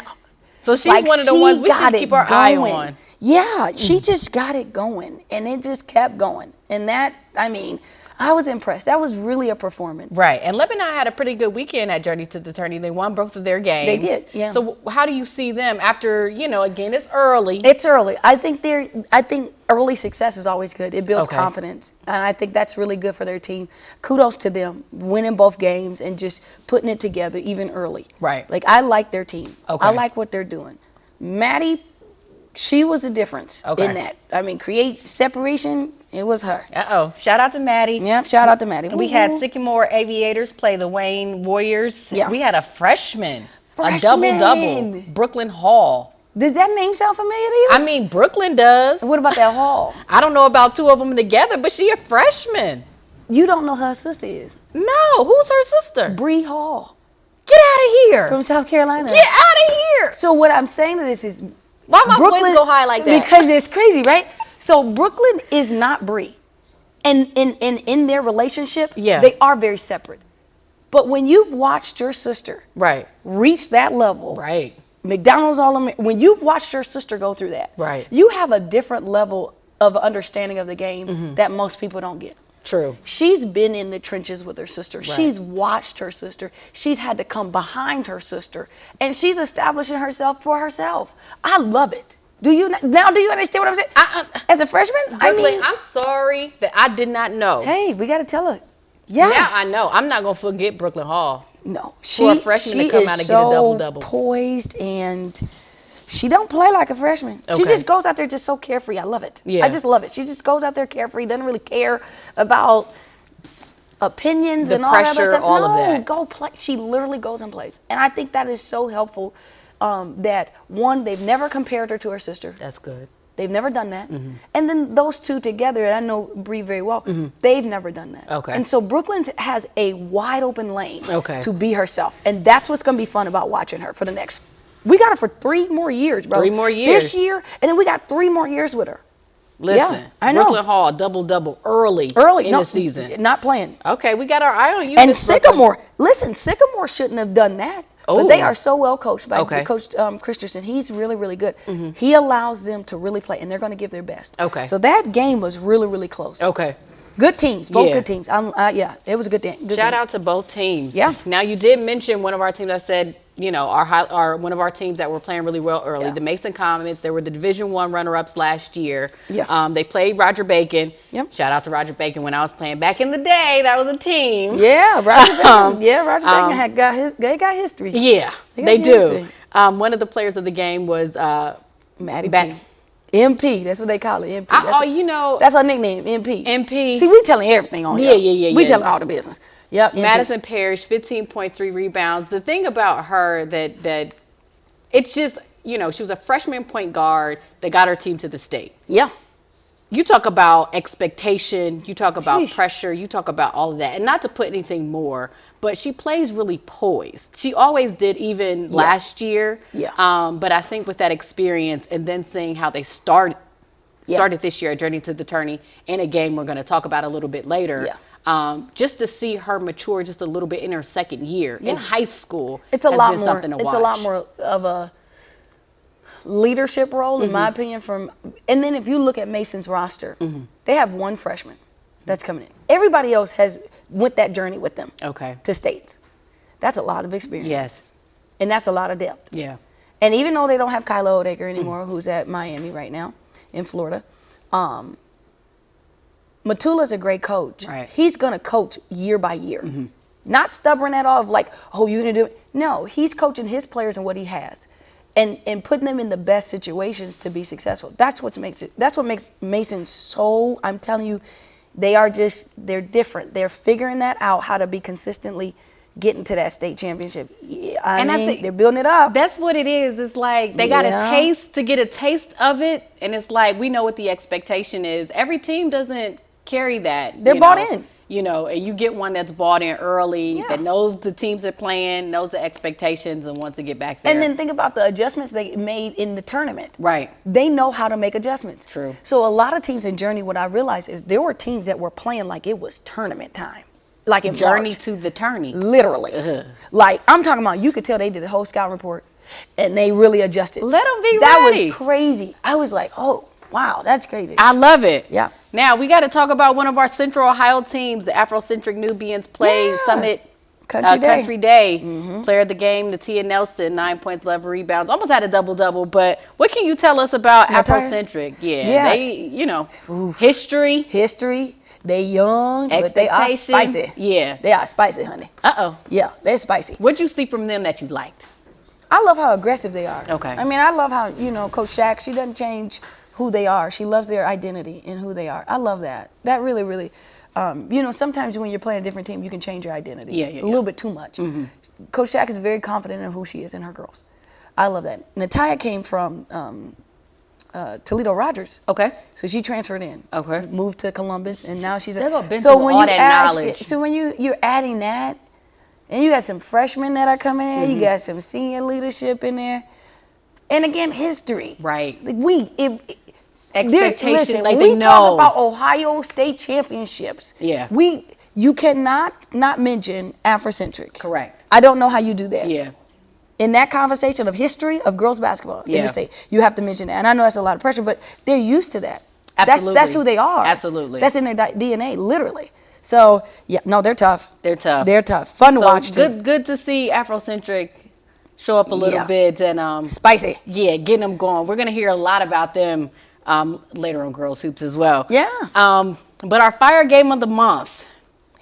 So she's Like, one of the she ones we got should it keep our eye going. on. Yeah, she just got it going, and it just kept going. And that, I mean, I was impressed. That was really a performance. Right. And Lebanon had a pretty good weekend at Journey to the Tourney. They won both of their games. They did, yeah. So how do you see them after, again, it's early. It's early. I think early success is always good. It builds Okay. confidence. And I think that's really good for their team. Kudos to them, winning both games and just putting it together even early. Right. Like, I like their team. Okay. I like what they're doing. Maddie, she was the difference in that. I mean, create separation, it was her. Uh-oh. Shout out to Maddie. Yep, shout out to Maddie. We had Sycamore Aviators play the Wayne Warriors. Yeah. We had a freshman. A Freshman. double-double. Brooklyn Hall. Does that name sound familiar to you? I mean, Brooklyn does. What about that Hall? I don't know about two of them together, but she a freshman. You don't know who her sister is. No. Who's her sister? Bree Hall Get out of here. from South Carolina. Get out of here. So what I'm saying to this is, Why my voice go high like that? Because it's crazy, right? So Brooklyn is not Bree. And in their relationship, Yeah. they are very separate. But when you've watched your sister Right. reach that level, Right. McDonald's when you've watched your sister go through that, Right. you have a different level of understanding of the game that most people don't get. True. She's been in the trenches with her sister. She's watched her sister. She's had to come behind her sister. And she's establishing herself for herself. I love it. Do you understand what I'm saying? As a freshman, Brooklyn, I'm sorry that I did not know. hey, we got to tell her. Yeah. Now I know. I'm not going to forget Brooklyn Hall. No. For a freshman to come out and get a double-double. Poised, and she don't play like a freshman. She Okay. just goes out there just so carefree. I love it. Yeah. I just love it. She just goes out there carefree, doesn't really care about opinions The and all that pressure, other stuff. all of No, that. go play. She literally goes and plays. And I think that is so helpful that, one, they've never compared her to her sister. That's good. They've never done that. And then those two together, and I know Bree very well, they've never done that. Okay. And so Brooklyn has a wide open lane Okay. to be herself. And that's what's going to be fun about watching her for the next. We got her for 3 more years, bro. 3 more years. This year, and then we got 3 more years with her. Listen, I know. Brooklyn Hall double-double early in no, the season. Not playing. Okay, we got our eye on you. And Miss Brooklyn. Sycamore, listen, Sycamore shouldn't have done that. But they Ooh. are so well coached by Okay. Coach Christensen. He's really, really good. He allows them to really play, and they're going to give their best. Okay. So that game was really, really close. Okay. Good teams, both Yeah. good teams. Yeah, it was a good game. Shout out to both teams. Yeah. Now you did mention one of our teams. I said, our one of our teams that were playing really well early. Yeah. The Mason Comets. They were the Division I runner-ups last year. Yeah. They played Roger Bacon. Yep. Shout out to Roger Bacon. When I was playing back in the day, that was a team. Yeah, Roger Bacon. Roger Bacon they got history. Yeah, They they got do. history. One of the players of the game was Maddie Back- P. MP, that's what they call it. MP. That's her nickname, MP. MP. See, we telling everything on Yeah, here. yeah, yeah, We yeah. telling all the business. Yep. MP. Madison Parrish, 15 points, 3 rebounds. The thing about her that it's just, she was a freshman point guard that got her team to the state. Yeah. You talk about expectation, you talk about Sheesh. pressure, you talk about all of that. And not to put anything more, but she plays really poised. She always did, even last year. Yeah. But I think with that experience and then seeing how they started this year at Journey to the Tourney in a game we're going to talk about a little bit later. Yeah. Just to see her mature just a little bit in her second year in high school. It's a has lot been more. something to It's watch. a lot more of a leadership role, in my opinion. And then if you look at Mason's roster, they have 1 freshman that's coming in. Everybody else went that journey with them Okay. to states. That's a lot of experience. Yes. And that's a lot of depth. Yeah. And even though they don't have Kyla Odecker anymore, who's at Miami right now in Florida, Matula's a great coach. Right. He's going to coach year by year. Not stubborn at all of like, oh, you didn't do it. No, he's coaching his players and what he has and putting them in the best situations to be successful. That's what makes Mason so, I'm telling you, they're different. They're figuring that out, how to be consistently getting to that state championship. Yeah, I I mean, think they're building it up. that's what it is. It's like they got Yeah. a taste to get a taste of it, and it's like we know what the expectation is. Every team doesn't carry that. They're bought in. You know, and you get one that's bought in early, Yeah. that knows the teams they're playing, knows the expectations, and wants to get back there. And then think about the adjustments they made in the tournament. right. They know how to make adjustments. True. So a lot of teams in Journey, what I realized is there were teams that were playing like it was tournament time. Like in Journey March. to the tourney. Literally. Like, I'm talking about, you could tell they did a whole scout report and they really adjusted. Let them be That ready. was crazy. I was like, oh, wow, that's crazy. I love it. Yeah. Now we got to talk about one of our Central Ohio teams, the Afrocentric Nubians played Yeah. Summit Country Day. Country Day. Player of the game, Natia Nelson, 9 points, 11 rebounds, almost had a double-double. But what can you tell us about Natia? Afrocentric? Yeah, Yeah. they, you know, history, History, they young, but they are expectation. spicy. Yeah. They are spicy, honey. Uh-oh. Yeah, they're spicy. What'd you see from them that you liked? I love how aggressive they are. Okay. I mean, I love how, Coach Shaq, she doesn't change who they are. She loves their identity and who they are. I love that. That really, really, sometimes when you're playing a different team, you can change your identity. Yeah. A little bit too much. Coach Shaq is very confident in who she is and her girls. I love that. Natalia came from Toledo Rogers. Okay. So she transferred in. Okay. Moved to Columbus, and now she's There go Benson with all that knowledge. So when you're adding that, and you got some freshmen that are coming in, you got some senior leadership in there, and again, history. Right. Like Expectation, listen, like we they talk know. about Ohio State championships. Yeah. You cannot not mention Afrocentric. Correct. I don't know how you do that. Yeah. In that conversation of history of girls basketball in Yeah. the state, you have to mention that. And I know that's a lot of pressure, but they're used to that. Absolutely. That's who they are. Absolutely. That's in their DNA, literally. So, yeah, no, they're tough. They're tough. They're tough. Fun to So watch, too. good to see Afrocentric show up a little Yeah. bit and Spicy. yeah, getting them going. We're gonna hear a lot about them later on Girls Hoops as well. Yeah. But our fire game of the month,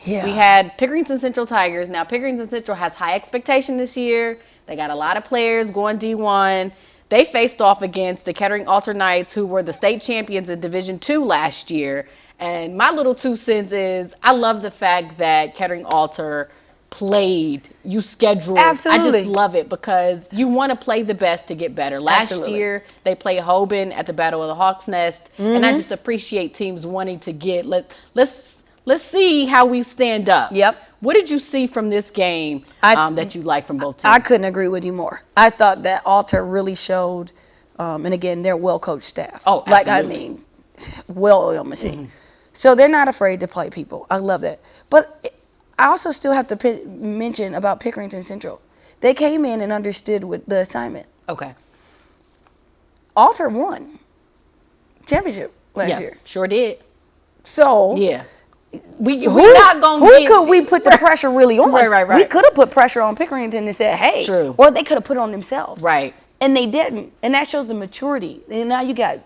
Yeah. we had Pickerington Central Tigers. Now Pickerington Central has high expectation this year. They got a lot of players going D1. They faced off against the Kettering Alter Knights, who were the state champions in Division II last year. And my little 2 cents is I love the fact that Kettering Alter played, you scheduled. Absolutely. I just love it because you want to play the best to get better. Last Absolutely. year, they played Hoban at the Battle of the Hawk's Nest. And I just appreciate teams wanting to get, let's see how we stand up. Yep. What did you see from this game that you like from both teams? I couldn't agree with you more. I thought that Alter really showed, and again, they're well-coached staff. Oh, Like, I absolutely. mean, well-oiled machine. So they're not afraid to play people. I love that. But I also still have to mention about Pickerington Central. They came in and understood with the assignment. Okay. Alter won championship last year. Sure did. So Yeah. We're who, not going to who get... could we put the pressure really on? Right. We could have put pressure on Pickerington and said, hey. True. Or they could have put it on themselves. Right. And they didn't. And that shows the maturity. And now you got,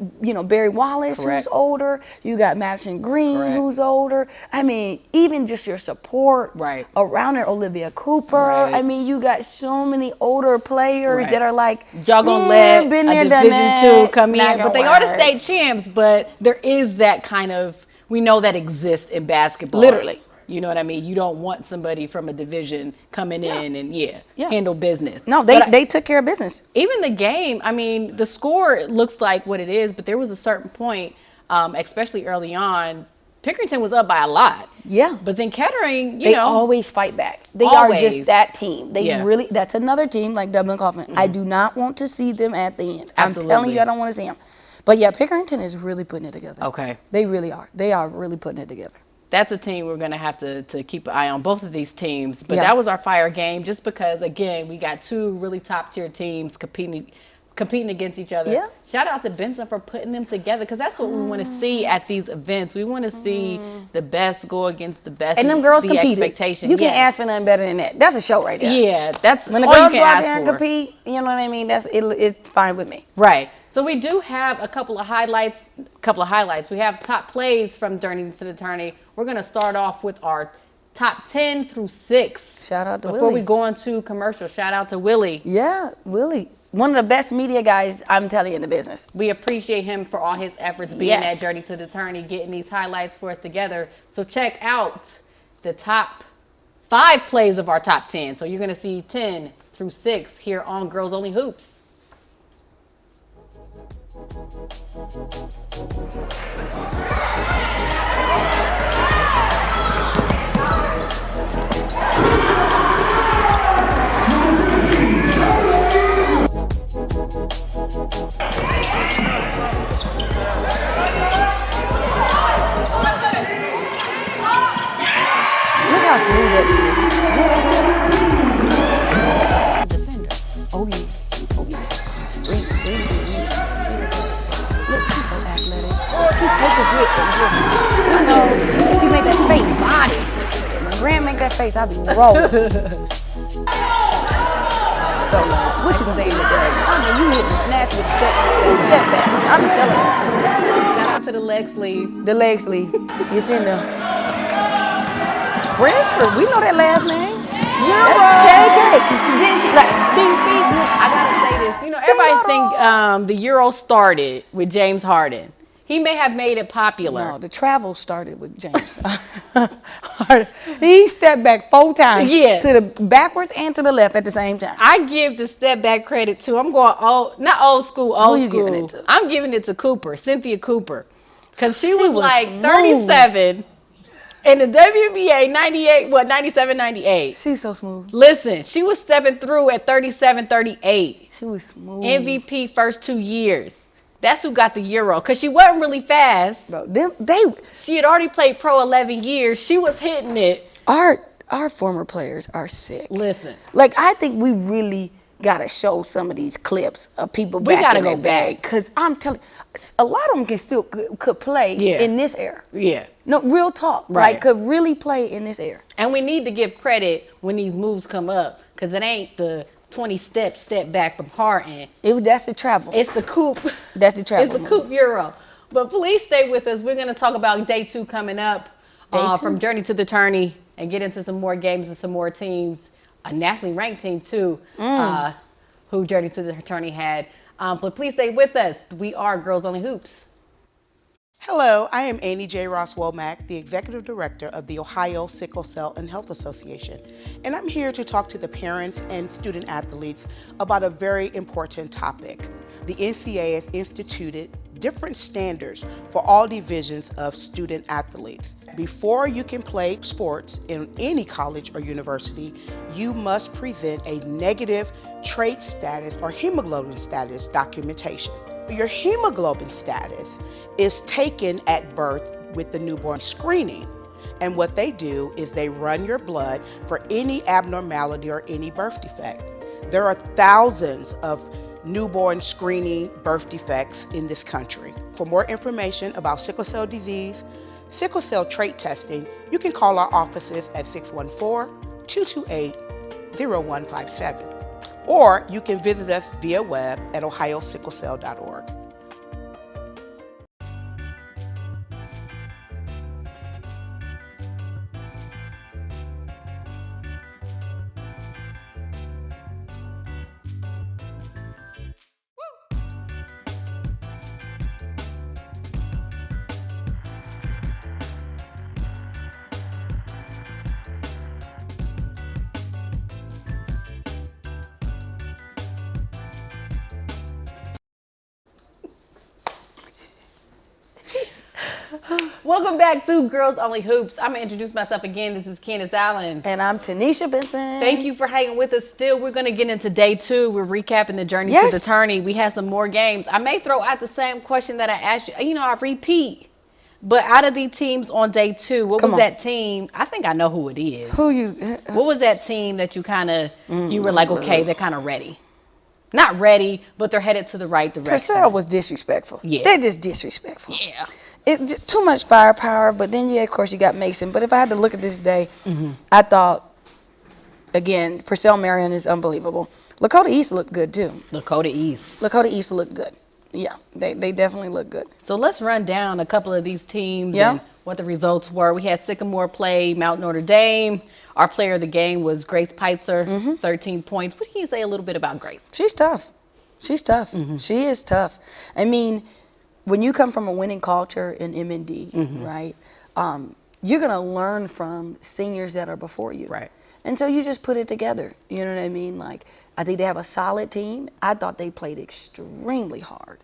Barry Wallace, Correct. who's older. You got Madison Green, Correct. who's older. I mean, even just your support Right. around there, Olivia Cooper. Right. I mean, you got so many older players Right. that are like, Y'all gonna "Yeah, let been a there, done Division that. II come Not in, but gonna they are the work." state champs. But there is that kind of, we know that exists in basketball. Literally. You know what I mean? You don't want somebody from a division coming in and Yeah. handle business. No, But they took care of business. even the game, I mean, the score looks like what it is, but there was a certain point, especially early on, Pickerington was up by a lot. Yeah. But then Kettering, They always fight back. They Always. are just that team. They Yeah. really, that's another team like Dublin Coffman. I do not want to see them at the end. I'm telling Absolutely. you, I don't want to see them. But yeah, Pickerington is really putting it together. Okay. They really are. They are really putting it together. That's a team we're going to have to keep an eye on, both of these teams. But Yeah. that was our fire game just because, again, we got two really top-tier teams competing against each other. Yeah. Shout out to Benson for putting them together because that's what we want to see at these events. We want to see the best go against the best. And them girls the competed. expectation. You can Yes. ask for nothing better than that. That's a show right there. Yeah, that's When the all girls you go can out ask there and for. compete, you know what I mean? It's fine with me. Right. So we do have a couple of highlights. We have top plays from Tourney to the Tourney. We're going to start off with our top 10 through 6. Shout out to Before Willie. we go into commercial, shout out to Willie. Yeah, Willie. One of the best media guys, I'm telling you, in the business. We appreciate him for all his efforts being Yes. at Journey to the Tourney, getting these highlights for us together. So check out the top 5 plays of our top 10. So you're going to see 10 through 6 here on Girls Only Hoops. Look how smooth that is. Defender. Oh yeah. Oh yeah. Read. Look, she's so athletic. She takes a hit and just, she make that face. Body. When Grant make that face, I'll be rolling. So nice. What you gonna do today? I know you hit the snatch with step back. I'm telling you. Shout out to the leg sleeve. The leg sleeve. It's in there. Bransford, we know that last name. That's JK. Then she like, bing. I gotta say this. You know, everybody think the Euro started with James Harden. He may have made it popular. No, the travel started with James. He stepped back 4 times. Yeah. To the backwards and to the left at the same time. I give the step back credit to, I'm going not old school, Who you giving it to? I'm giving it to Cooper, Cynthia Cooper. Because she was like smooth. 37 in the WBA 97, 98. She's so smooth. Listen, she was stepping through at 37, 38. She was smooth. MVP first 2 years. That's who got the Euro. Because she wasn't really fast. Bro, She had already played pro 11 years. She was hitting it. our former players are sick. Listen. Like, I think we really got to show some of these clips of people back gotta in go the day. back. Because I'm telling you, a lot of them can still could play in this era. Yeah. No, real talk. Right. Like, could really play in this era. And we need to give credit when these moves come up. Because it ain't the 20 step back from Harden. That's the travel. It's the coupe. That's the travel. It's the coupe Euro. But please stay with us. We're going to talk about day 2 coming up from Journey to the Tourney and get into some more games and some more teams. A nationally ranked team, too, who Journey to the Tourney had. But please stay with us. We are Girls Only Hoops. Hello, I am Annie J. Ross Womack, the Executive Director of the Ohio Sickle Cell and Health Association, and I'm here to talk to the parents and student athletes about a very important topic. The NCAA has instituted different standards for all divisions of student athletes. Before you can play sports in any college or university, you must present a negative trait status or hemoglobin status documentation. Your hemoglobin status is taken at birth with the newborn screening. And what they do is they run your blood for any abnormality or any birth defect. There are thousands of newborn screening birth defects in this country. For more information about sickle cell disease, sickle cell trait testing, you can call our offices at 614-228-0157. Or you can visit us via web at ohiosicklecell.org. Welcome back to Girls Only Hoops. I'm going to introduce myself again. This is Candace Allen. And I'm Tenishia Benson. Thank you for hanging with us still. We're going to get into day 2. We're recapping the journey to the tourney. We had some more games. I may throw out the same question that I asked you. You know, I repeat. But out of the teams on day 2, what was that team? I think I know who it is. What was that team that you kind of, you were like, okay, they're kind of ready? Not ready, but they're headed to the right direction. Purcell was disrespectful. Yeah. They're just disrespectful. Yeah. Too much firepower, but then, of course, you got Mason. But if I had to look at this day, I thought, again, Purcell Marion is unbelievable. Lakota East looked good, too. Lakota East looked good. Yeah, they definitely look good. So let's run down a couple of these teams and what the results were. We had Sycamore play Mount Notre Dame. Our player of the game was Grace Peitzer, 13 points. What can you say a little bit about Grace? She's tough. She is tough. I mean, when you come from a winning culture in MND, right, you're going to learn from seniors that are before you. Right. And so you just put it together. You know what I mean? Like, I think they have a solid team. I thought they played extremely hard.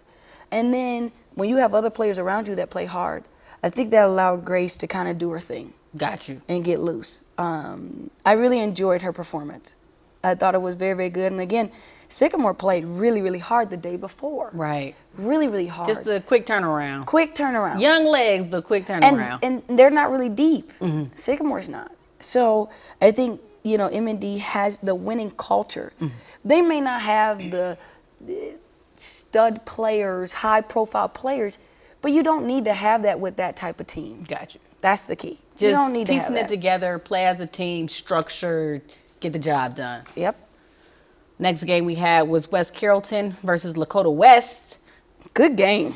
And then when you have other players around you that play hard, I think that allowed Grace to kind of do her thing. Got you. And get loose. I really enjoyed her performance. I thought it was very, very good. And again, Sycamore played really, really hard the day before. Right. Really, really hard. Just a quick turnaround. Quick turnaround. Young legs, but quick turnaround. And they're not really deep. Sycamore's not. So I think, you know, M&D has the winning culture. They may not have the stud players, high-profile players, but you don't need to have that with that type of team. Got you. That's the key. Just you don't need to have piecing it that. together, play as a team, structured, get the job done. Yep. Next game we had was West Carrollton versus Lakota West. Good game.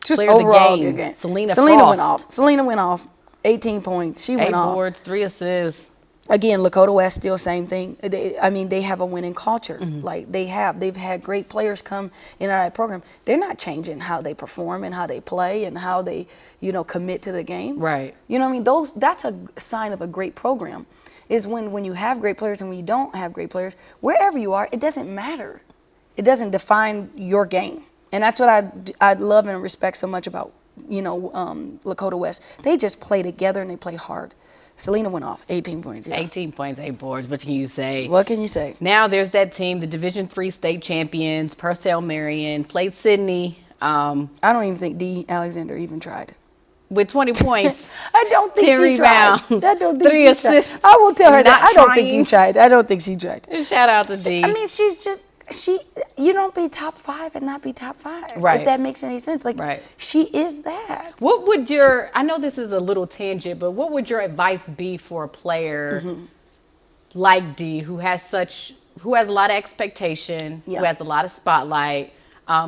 Just Player of the overall game, good game. Selena went Frost. off. Selena went off. 18 points. She went 8 off. boards, 3 assists. Again, Lakota West still same thing. They have a winning culture. Like they've had great players come in our program. They're not changing how they perform and how they play and how they, you know, commit to the game. Right. You know what I mean? That's a sign of a great program. Is when you have great players and when you don't have great players, wherever you are, it doesn't matter. It doesn't define your game. And that's what I love and respect so much about, you know, Lakota West. They just play together and they play hard. Selena went off, 18 points. Yeah. 18 points, 8 boards. What can you say? What can you say? Now there's that team, the Division III state champions, Purcell Marion, played Sydney. I don't even think D. Alexander even tried. With 20 points. I don't think 10 she tried. rebounds, I don't think 3 she tried. assists. I will tell her that. Not I don't think you trying. tried. I don't think she tried. Shout out to D. I mean, you don't be top 5 and not be top 5. Right. If that makes any sense. Like, Right. she is that. What would I know this is a little tangent, but what would your advice be for a player like D who has a lot of expectation, Yeah. who has a lot of spotlight,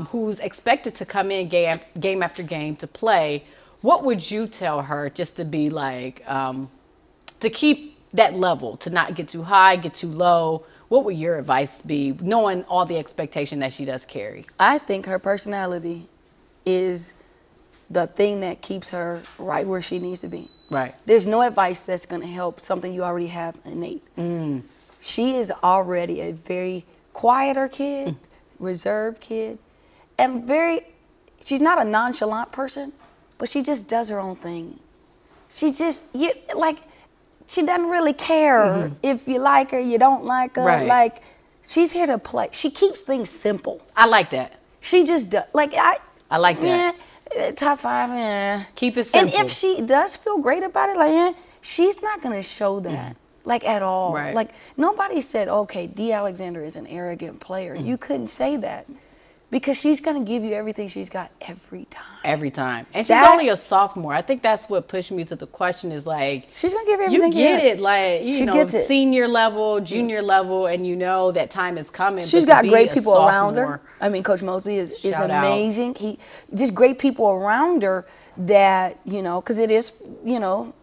who's expected to come in game after game to play? What would you tell her just to be like, to keep that level, to not get too high, get too low? What would your advice be, knowing all the expectation that she does carry? I think her personality is the thing that keeps her right where she needs to be. Right. There's no advice that's going to help something you already have innate. She is already a very quieter kid, reserved kid, and she's not a nonchalant person, but she just does her own thing. She doesn't really care if you like her, you don't like her. Right. Like, she's here to play. She keeps things simple. I like that. She just does. Like, I like that. Top 5, Keep it simple. And if she does feel great about it, like, she's not going to show that, like, at all. Right. Like, nobody said, okay, D. Alexander is an arrogant player. You couldn't say that. Because she's going to give you everything she's got every time. Every time. And she's That- only a sophomore. I think that's what pushed me to the question is like, She's going to give you you everything get got. it, like, She gets it. senior level, junior level, and you know that time is coming. She's but to got be great a people around her. sophomore- I mean, Coach Mosley is Shout out. amazing. He just great people around her that, you know, because it is, you know,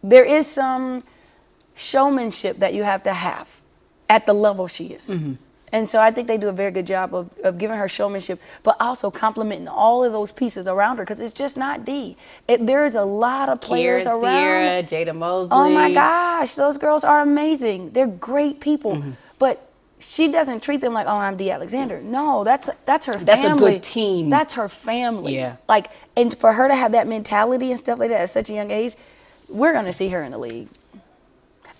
there is some showmanship that you have to have at the level she is. And so I think they do a very good job of giving her showmanship, but also complimenting all of those pieces around her because it's just not D. There's a lot of players Kiera, around. Sierra, Jada Mosley. Oh my gosh, those girls are amazing. They're great people. But she doesn't treat them like, oh, I'm D. Alexander. No, that's her family. That's a good team. That's her family. Yeah. Like, and for her to have that mentality and stuff like that at such a young age, we're gonna see her in the league.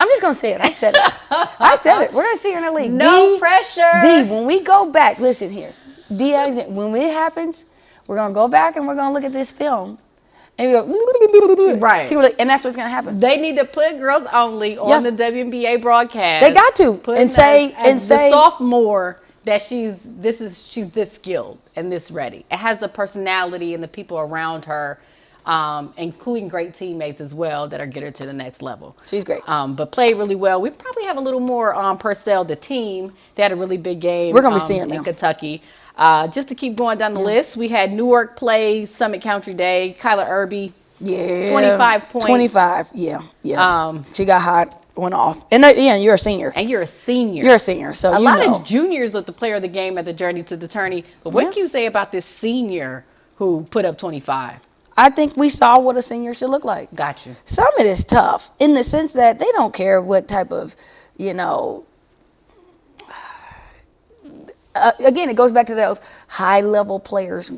I'm just gonna say it. I said it. I said it. We're gonna see her in the league. No pressure. D, when we go back, listen here. D. Alexander, when it happens, we're gonna go back and we're gonna look at this film. And we go, Right. See what, and that's what's gonna happen. They need to put girls only on the WNBA broadcast. They got to Putting and say us as the sophomore that she's this skilled and this ready. It has the personality and the people around her, including great teammates as well that are get her to the next level. She's great. But played really well. We probably have a little more on Purcell, the team. They had a really big game. We're gonna be seeing in them. Kentucky. Just to keep going down the list, we had Newark play Summit Country Day. Kyla Irby, Yeah. 25 points. 25. Yeah. Yes. She got hot. Went off. And you're a senior. and you're a senior. You're a senior, so a you lot know. of juniors with the player of the game at the Journey to the Tourney. But what Yeah. can you say about this senior who put up 25? I think we saw what a senior should look like. Got you. Summit is tough in the sense that they don't care what type of, again, it goes back to those high-level players.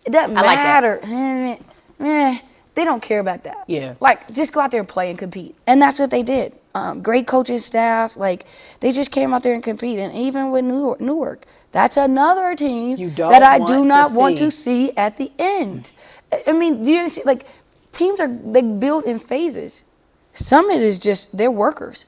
It doesn't matter. They don't care about that. Yeah. Like, just go out there and play and compete. And that's what they did. Great coaching staff. Like, they just came out there and compete. And even with Newark, that's another team that I do not want to see at the end. I mean, do you see, like, teams they build in phases. Summit is just, they're workers.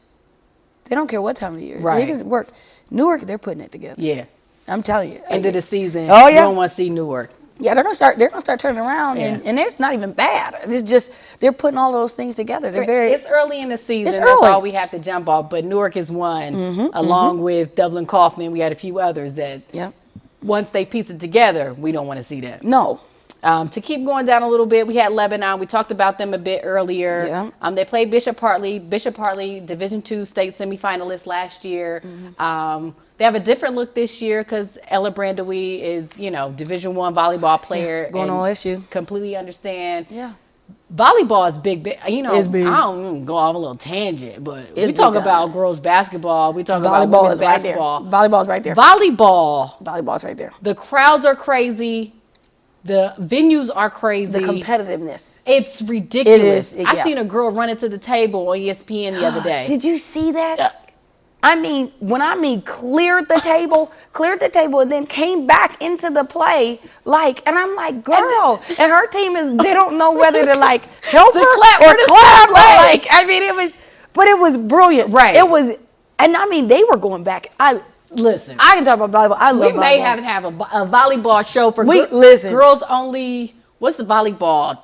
They don't care what time of year. Right. They can work. Newark, they're putting it together. Yeah. I'm telling you. End of the season. Oh, yeah. You don't want to see Newark. Yeah, they're gonna start turning around, Yeah. and it's not even bad. It's just they're putting all those things together. It's early in the season. It's That's early. all we have to jump off. But Newark is one, along with Dublin Kaufman. We had a few others that once they piece it together, we don't want to see that. No. To keep going down a little bit, we had Lebanon. We talked about them a bit earlier. Yeah. They played Bishop Hartley. Bishop Hartley, Division II state semifinalist last year. They have a different look this year because Ella Brandowie is, Division I volleyball player. Going on LSU. Completely understand. Yeah. Volleyball is big. It's big. I don't go off a little tangent, but It's we talk big about girls basketball. We talk Volleyball about women's is right there. basketball. Volleyball's right there. Volleyball's right there. The crowds are crazy. The venues are crazy. The competitiveness. It's ridiculous. It is. I seen a girl run into the table on ESPN the other day. Did you see that? I mean, cleared the table and then came back into the play, and I'm like, girl, and her team they don't know whether to help her clap or or to clap. stop. It was brilliant. Right. It was, and they were going back. Listen, I can talk about volleyball. I love volleyball. We may have a volleyball show for listen. Girls only. What's the volleyball?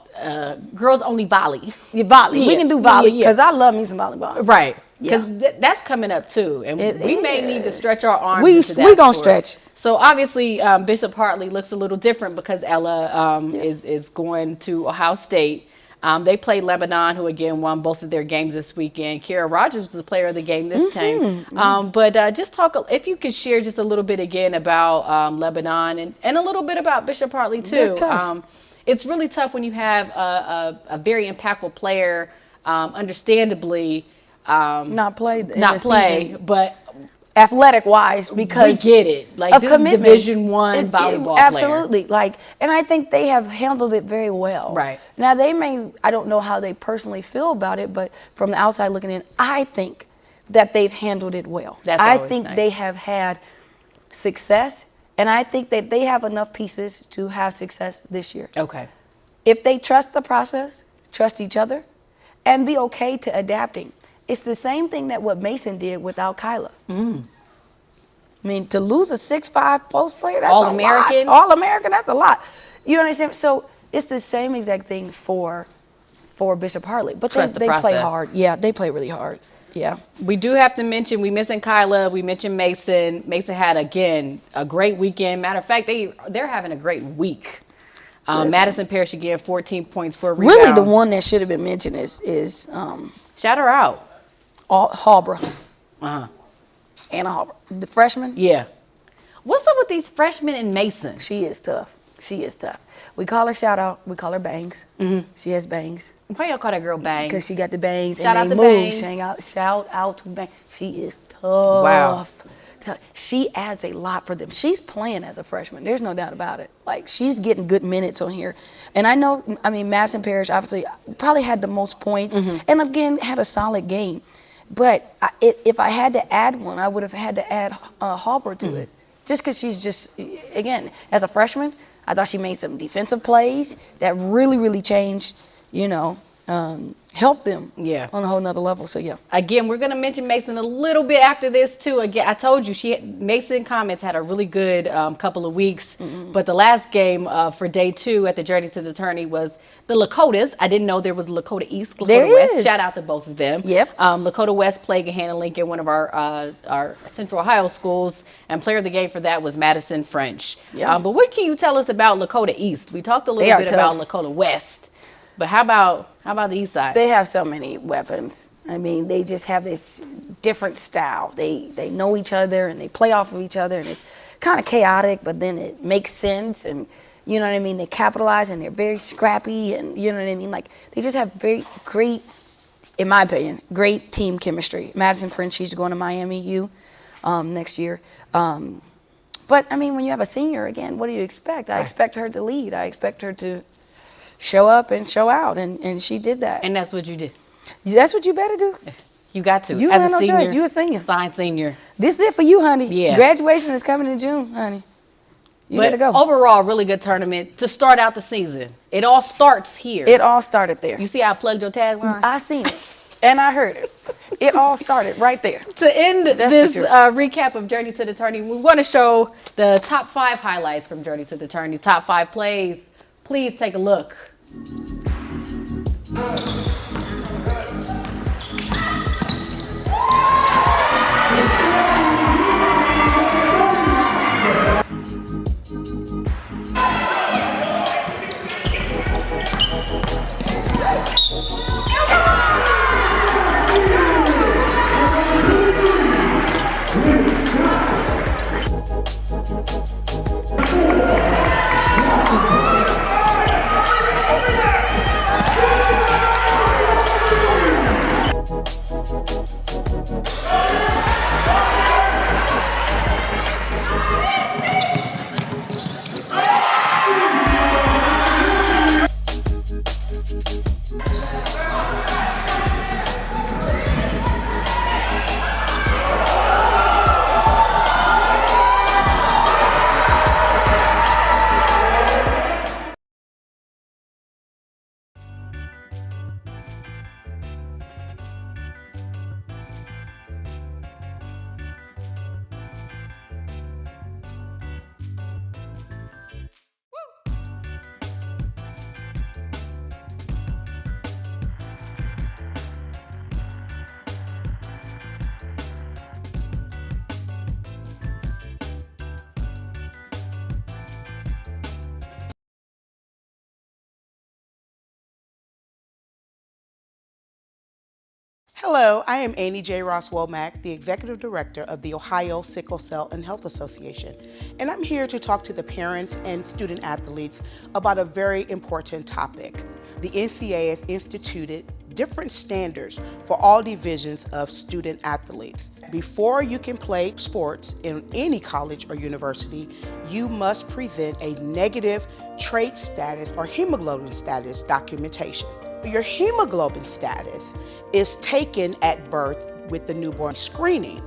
Girls only volley. Yeah, volley. Yeah. We can do volley because Yeah. I love me some volleyball. Right. Yeah. Because that's coming up too, and we may need to stretch our arms. We gonna stretch. So obviously, Bishop Hartley looks a little different because Ella is going to Ohio State. They played Lebanon, who again won both of their games this weekend. Kara Rogers was the player of the game this time. But just talk, if you could share just a little bit again about Lebanon and a little bit about Bishop Hartley too. It's really tough when you have a very impactful player, understandably. Not play, but athletic wise, because we get it. Like this is Division I volleyball absolutely player. And I think they have handled it very well. Right. Now I don't know how they personally feel about it, but from the outside looking in, I think that they've handled it well. I think they have had success, and I think that they have enough pieces to have success this year. Okay. If they trust the process, trust each other, and be okay to adapting. It's the same thing that what Mason did without Kyla. I mean, to lose a 6'5" post player, that's All-American. All-American, that's a lot. You understand? So it's the same exact thing for Bishop Hartley. But they play hard. Yeah, they play really hard. Yeah. We do have to mention, we mentioned Kyla, we mentioned Mason. Mason had, again, a great weekend. Matter of fact, they're having a great week. Madison Parrish, again, 14 points for a rebound. Really, the one that should have been mentioned is shout her out. Harbor. Anna Harbor. The freshman? Yeah. What's up with these freshmen in Mason? She is tough. We call her shout out. We call her bangs. She has bangs. Why y'all call that girl Bangs? Because she got the bangs. Shout out and they to move. Bangs. Shout out to Bangs. She is tough. Wow. She adds a lot for them. She's playing as a freshman. There's no doubt about it. She's getting good minutes on here. And I know, Madison Parrish obviously probably had the most points and again had a solid game. But if I had to add one, I would have had to add Harbor to it. Just because she's just, again, as a freshman, I thought she made some defensive plays that really, really changed, helped them on a whole nother level. So, yeah. Again, we're going to mention Mason a little bit after this, too. Again, I told you, Mason Comets had a really good couple of weeks. But the last game for day 2 at the Journey to the Tourney was the Lakotas. I didn't know there was Lakota East, Lakota West. Shout out to both of them. Yep. Lakota West played Gahanna Lincoln, one of our Central Ohio schools, and player of the game for that was Madison French. Yep. But what can you tell us about Lakota East? We talked a little bit about Lakota West, but how about the East side? They have so many weapons. They just have this different style. They know each other and they play off of each other, and it's kind of chaotic, but then it makes sense. And You know what I mean? They capitalize and they're very scrappy, and you know what I mean? Like, they just have very great, in my opinion, great team chemistry. Madison French, she's going to Miami U next year. But, I mean, when you have a senior, again, what do you expect? I expect her to lead. I expect her to show up and show out, and she did that. And that's what you did. That's what you better do. You got to. You As have a no senior, choice. You a senior. Signed senior. This is it for you, honey. Yeah. Graduation is coming in June, honey. You But better go. overall, really good tournament to start out the season. It all starts here. It all started there. You see how I plugged your tagline? I seen it, and I heard it. It all started right there. To end That's this for sure. recap of Journey to the Tourney, we want to show the top 5 highlights from Journey to the Tourney, top 5 plays. Please take a look. Hello, I am Annie J. Ross Womack, the Executive Director of the Ohio Sickle Cell and Health Association, and I'm here to talk to the parents and student athletes about a very important topic. The NCAA has instituted different standards for all divisions of student athletes. Before you can play sports in any college or university, you must present a negative trait status or hemoglobin status documentation. Your hemoglobin status is taken at birth with the newborn screening.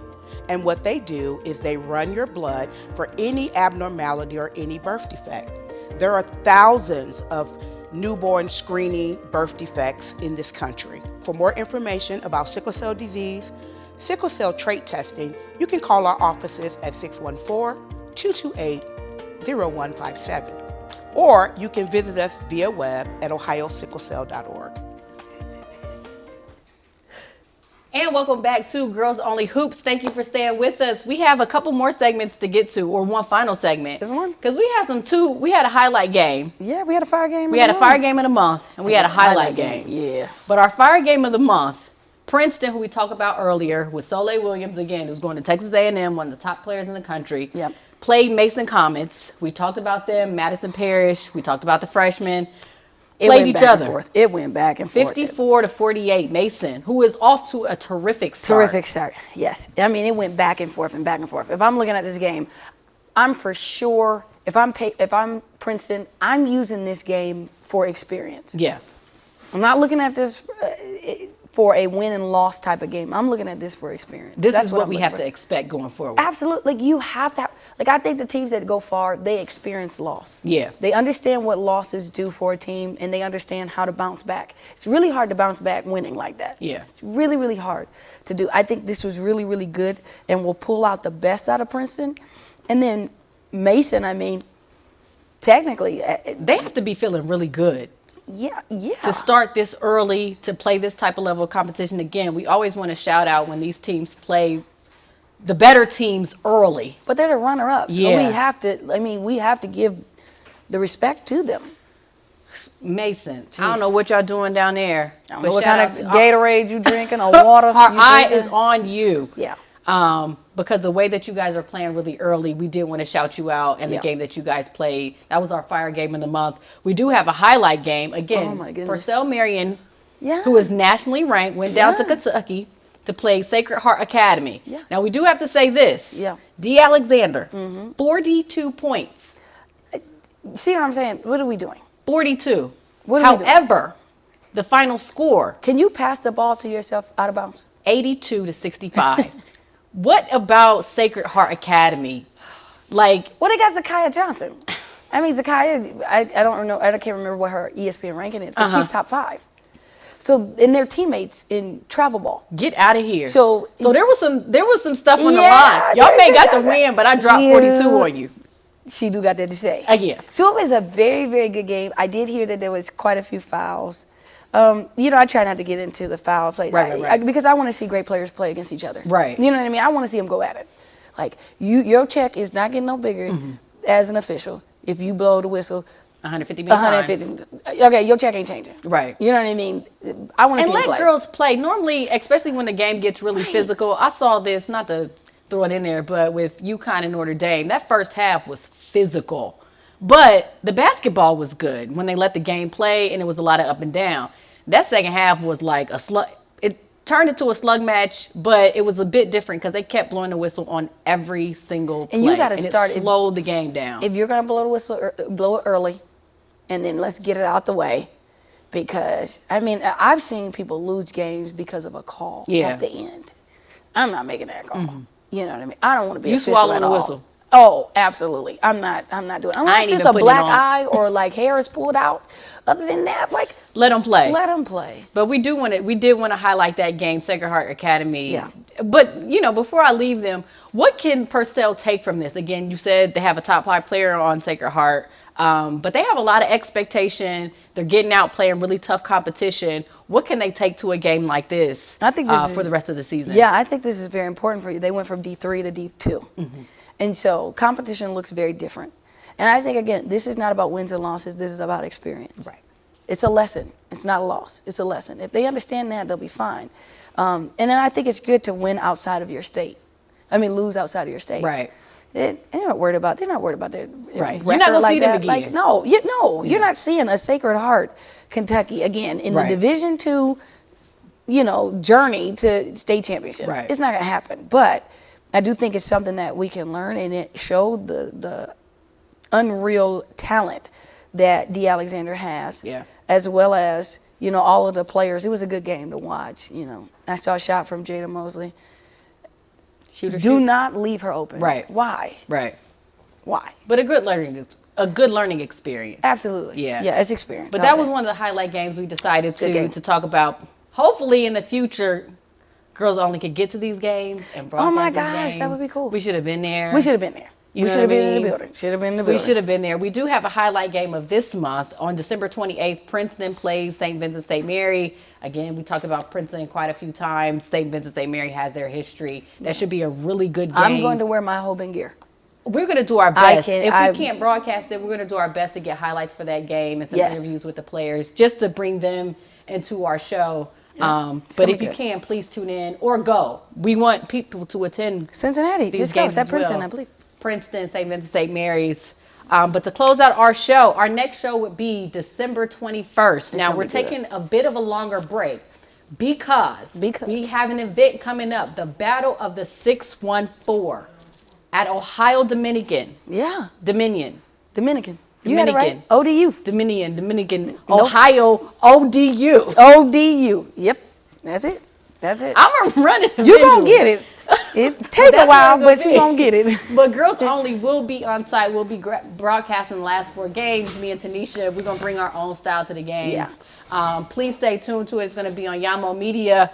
And what they do is they run your blood for any abnormality or any birth defect. There are thousands of newborn screening birth defects in this country. For more information about sickle cell disease, sickle cell trait testing, you can call our offices at 614-228-0157. Or you can visit us via web at ohiosicklecell.org. And welcome back to Girls Only Hoops. Thank you for staying with us. We have a couple more segments to get to, or one final segment. Just one? Because we had a highlight game. Yeah, we had a fire game. We had a fire game of the month, and we had a highlight game. Yeah. But our fire game of the month, Princeton, who we talked about earlier, with Soleil Williams, again, who's going to Texas A&M, one of the top players in the country. Yep. Played Mason Comets. We talked about them, Madison Parrish. We talked about the freshmen. Played each other. It went back and forth. 54-48. Mason, who is off to a terrific start. Terrific start. Yes. I mean, it went back and forth and back and forth. If I'm looking at this game, I'm for sure, if I'm Princeton, I'm using this game for experience. Yeah. I'm not looking at this for a win and loss type of game. I'm looking at this for experience. This That's is what I'm we looking have for. to expect going forward. Absolutely. Like, you have to. Like, I think the teams that go far, they experience loss. Yeah. They understand what losses do for a team, and they understand how to bounce back. It's really hard to bounce back winning like that. Yeah. It's really, really hard to do. I think this was really, really good, and will pull out the best out of Princeton. And then Mason, I mean, technically, They have to be feeling really good yeah. to start this early, to play this type of level of competition. Again, we always want to shout out when these teams play the better teams early. But they're the runner-ups. Yeah. So we have to give the respect to them. Mason, I don't know what y'all doing down there. I don't know what kind of Gatorade you drinking or water Our you eye drinking. is on you. Yeah. Because the way that you guys are playing really early, we did want to shout you out and the game that you guys played. That was our fire game of the month. We do have a highlight game. Again, Oh, my goodness. Purcell Marion, Yeah. who is nationally ranked, went down to Yeah. Kentucky to play Sacred Heart Academy. Yeah. Now, we do have to say this. Yeah. D. Alexander, 42 points. See what I'm saying? What are we doing? 42. What are we doing? However, the final score, Can you pass the ball to yourself out of bounds? 82 to 65. What about Sacred Heart Academy? Like, Well, they got Zakiya Johnson. I mean, Zakiya, I don't know. I can't remember what her ESPN ranking is, but she's top 5. So, and they're teammates in travel ball. get out of here. So there was some stuff on the Yeah, line. Y'all may got the win, but I dropped 42 on you. she do got that to say. Again. So it was a very, very good game. I did hear that there was quite a few fouls. I try not to get into the foul play Right. because I want to see great players play against each other. Right. You know what I mean? I want to see them go at it. Like your check is not getting no bigger as an official if you blow the whistle 150 million times. 150. Okay, your check ain't changing. Right. You know what I mean? I want to And see them let play. girls play. Normally, especially when the game gets really physical, I saw this, not to throw it in there, but with UConn and Notre Dame, that first half was physical. But the basketball was good when they let the game play, and it was a lot of up and down. That second half was like a slug. It turned into a slug match, but it was a bit different because they kept blowing the whistle on every single play. And you gotta start- it slowed the game down. If you're gonna blow the whistle, blow it early, and then let's get it out the way. Because I mean, I've seen people lose games because of a call at the end. I'm not making that call. You know what I mean? I don't want to be You official swallowing at the all. whistle. Oh, absolutely. I'm not doing it. Unless ain't it's even a putting it black on. eye or like hair is pulled out. Other than that, like Let them play. let them play. But we did want to highlight that game, Sacred Heart Academy. Yeah. But before I leave them, what can Purcell take from this? Again, you said they have a top 5 player on Sacred Heart, but they have a lot of expectation. They're getting out, playing really tough competition. What can they take to a game like this? I think this is- for the rest of the season. Yeah, I think this is very important for you. They went from D3 to D2. And so competition looks very different. And I think, again, this is not about wins and losses. This is about experience. Right. It's a lesson. It's not a loss. It's a lesson. If they understand that, they'll be fine. And then I think it's good to win outside of your state. Lose outside of your state. Right. They're not worried about their Right. record You're not gonna like see them that. again. Like, you're not seeing a Sacred Heart Kentucky again in the Right. Division II, journey to state championship. Right. It's not gonna happen. But I do think it's something that we can learn, and it showed the unreal talent that D. Alexander has. Yeah. As well as all of the players. It was a good game to watch. I saw a shot from Jada Mosley. Shoot. Do not leave her open. Right. Why? Right. Why? But a good learning experience. Absolutely. Yeah. Yeah, it's experience. But that was one of the highlight games we decided game. to talk about. Hopefully in the future, girls only could get to these games and broadcast Oh my these gosh, games. that would be cool. We should have been there. We should have been there. You We know should have what I been in the mean? building. Should have been in the We building. should have been there. We do have a highlight game of this month. On December 28th, Princeton plays St. Vincent St. Mary. Again, we talked about Princeton quite a few times. St. Vincent St. Mary has their history. That should be a really good game. I'm going to wear my Hoban gear. We're going to do our I best. can- If I- we can't broadcast it, we're going to do our best to get highlights for that game and some Yes. interviews with the players just to bring them into our show. But gonna if be you good. can, please tune in or go. We want people to attend Cincinnati. these Just go. games It's at as Princeton, well. I believe. Princeton, St. Vincent St. Mary's. But to close out our show, our next show would be December 21st. Now, gonna we're be good. taking a bit of a longer break because Because. we have an event coming up, the Battle of the 614 at Ohio Dominion. Yeah. Dominion. You had it right. Dominion. Nope. Ohio ODU. ODU. Yep. That's it. I'm running. You gonna get it. It take a that's while, what but it's gonna you be. gonna get it. But girls only will be on site. We'll be broadcasting the last 4 games. Me and Tenishia, we're going to bring our own style to the games. Yeah. Please stay tuned to it. It's going to be on Yamo Media.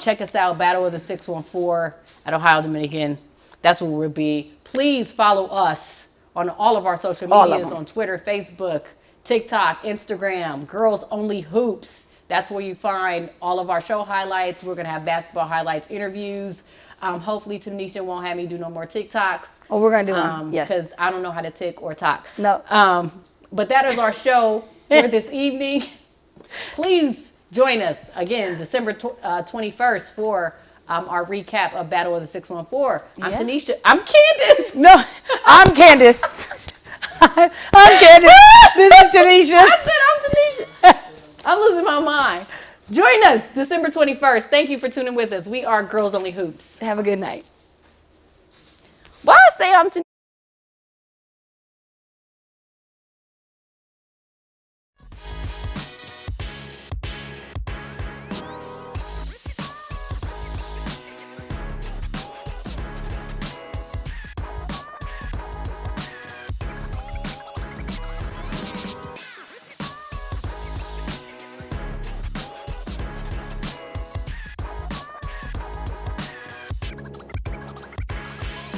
Check us out, Battle of the 614 at Ohio Dominican. That's where we'll be. Please follow us on all of our social All of medias, them. on Twitter, Facebook, TikTok, Instagram, Girls Only Hoops. That's where you find all of our show highlights. We're going to have basketball highlights, interviews. Hopefully, Tanisha won't have me do no more TikToks. Oh, we're gonna do one. Yes. Because I don't know how to tick or talk. No. But that is our show for this evening. Please join us again, December 21st for our recap of Battle of the 614. I'm Yeah. Tenishia. I'm Candace. No, I'm Candace. I'm Candace. This is Tenishia. I said I'm Tenishia. I'm losing my mind. Join us December 21st. Thank you for tuning with us. We are Girls Only Hoops. Have a good night. Why I say I'm Tenishia?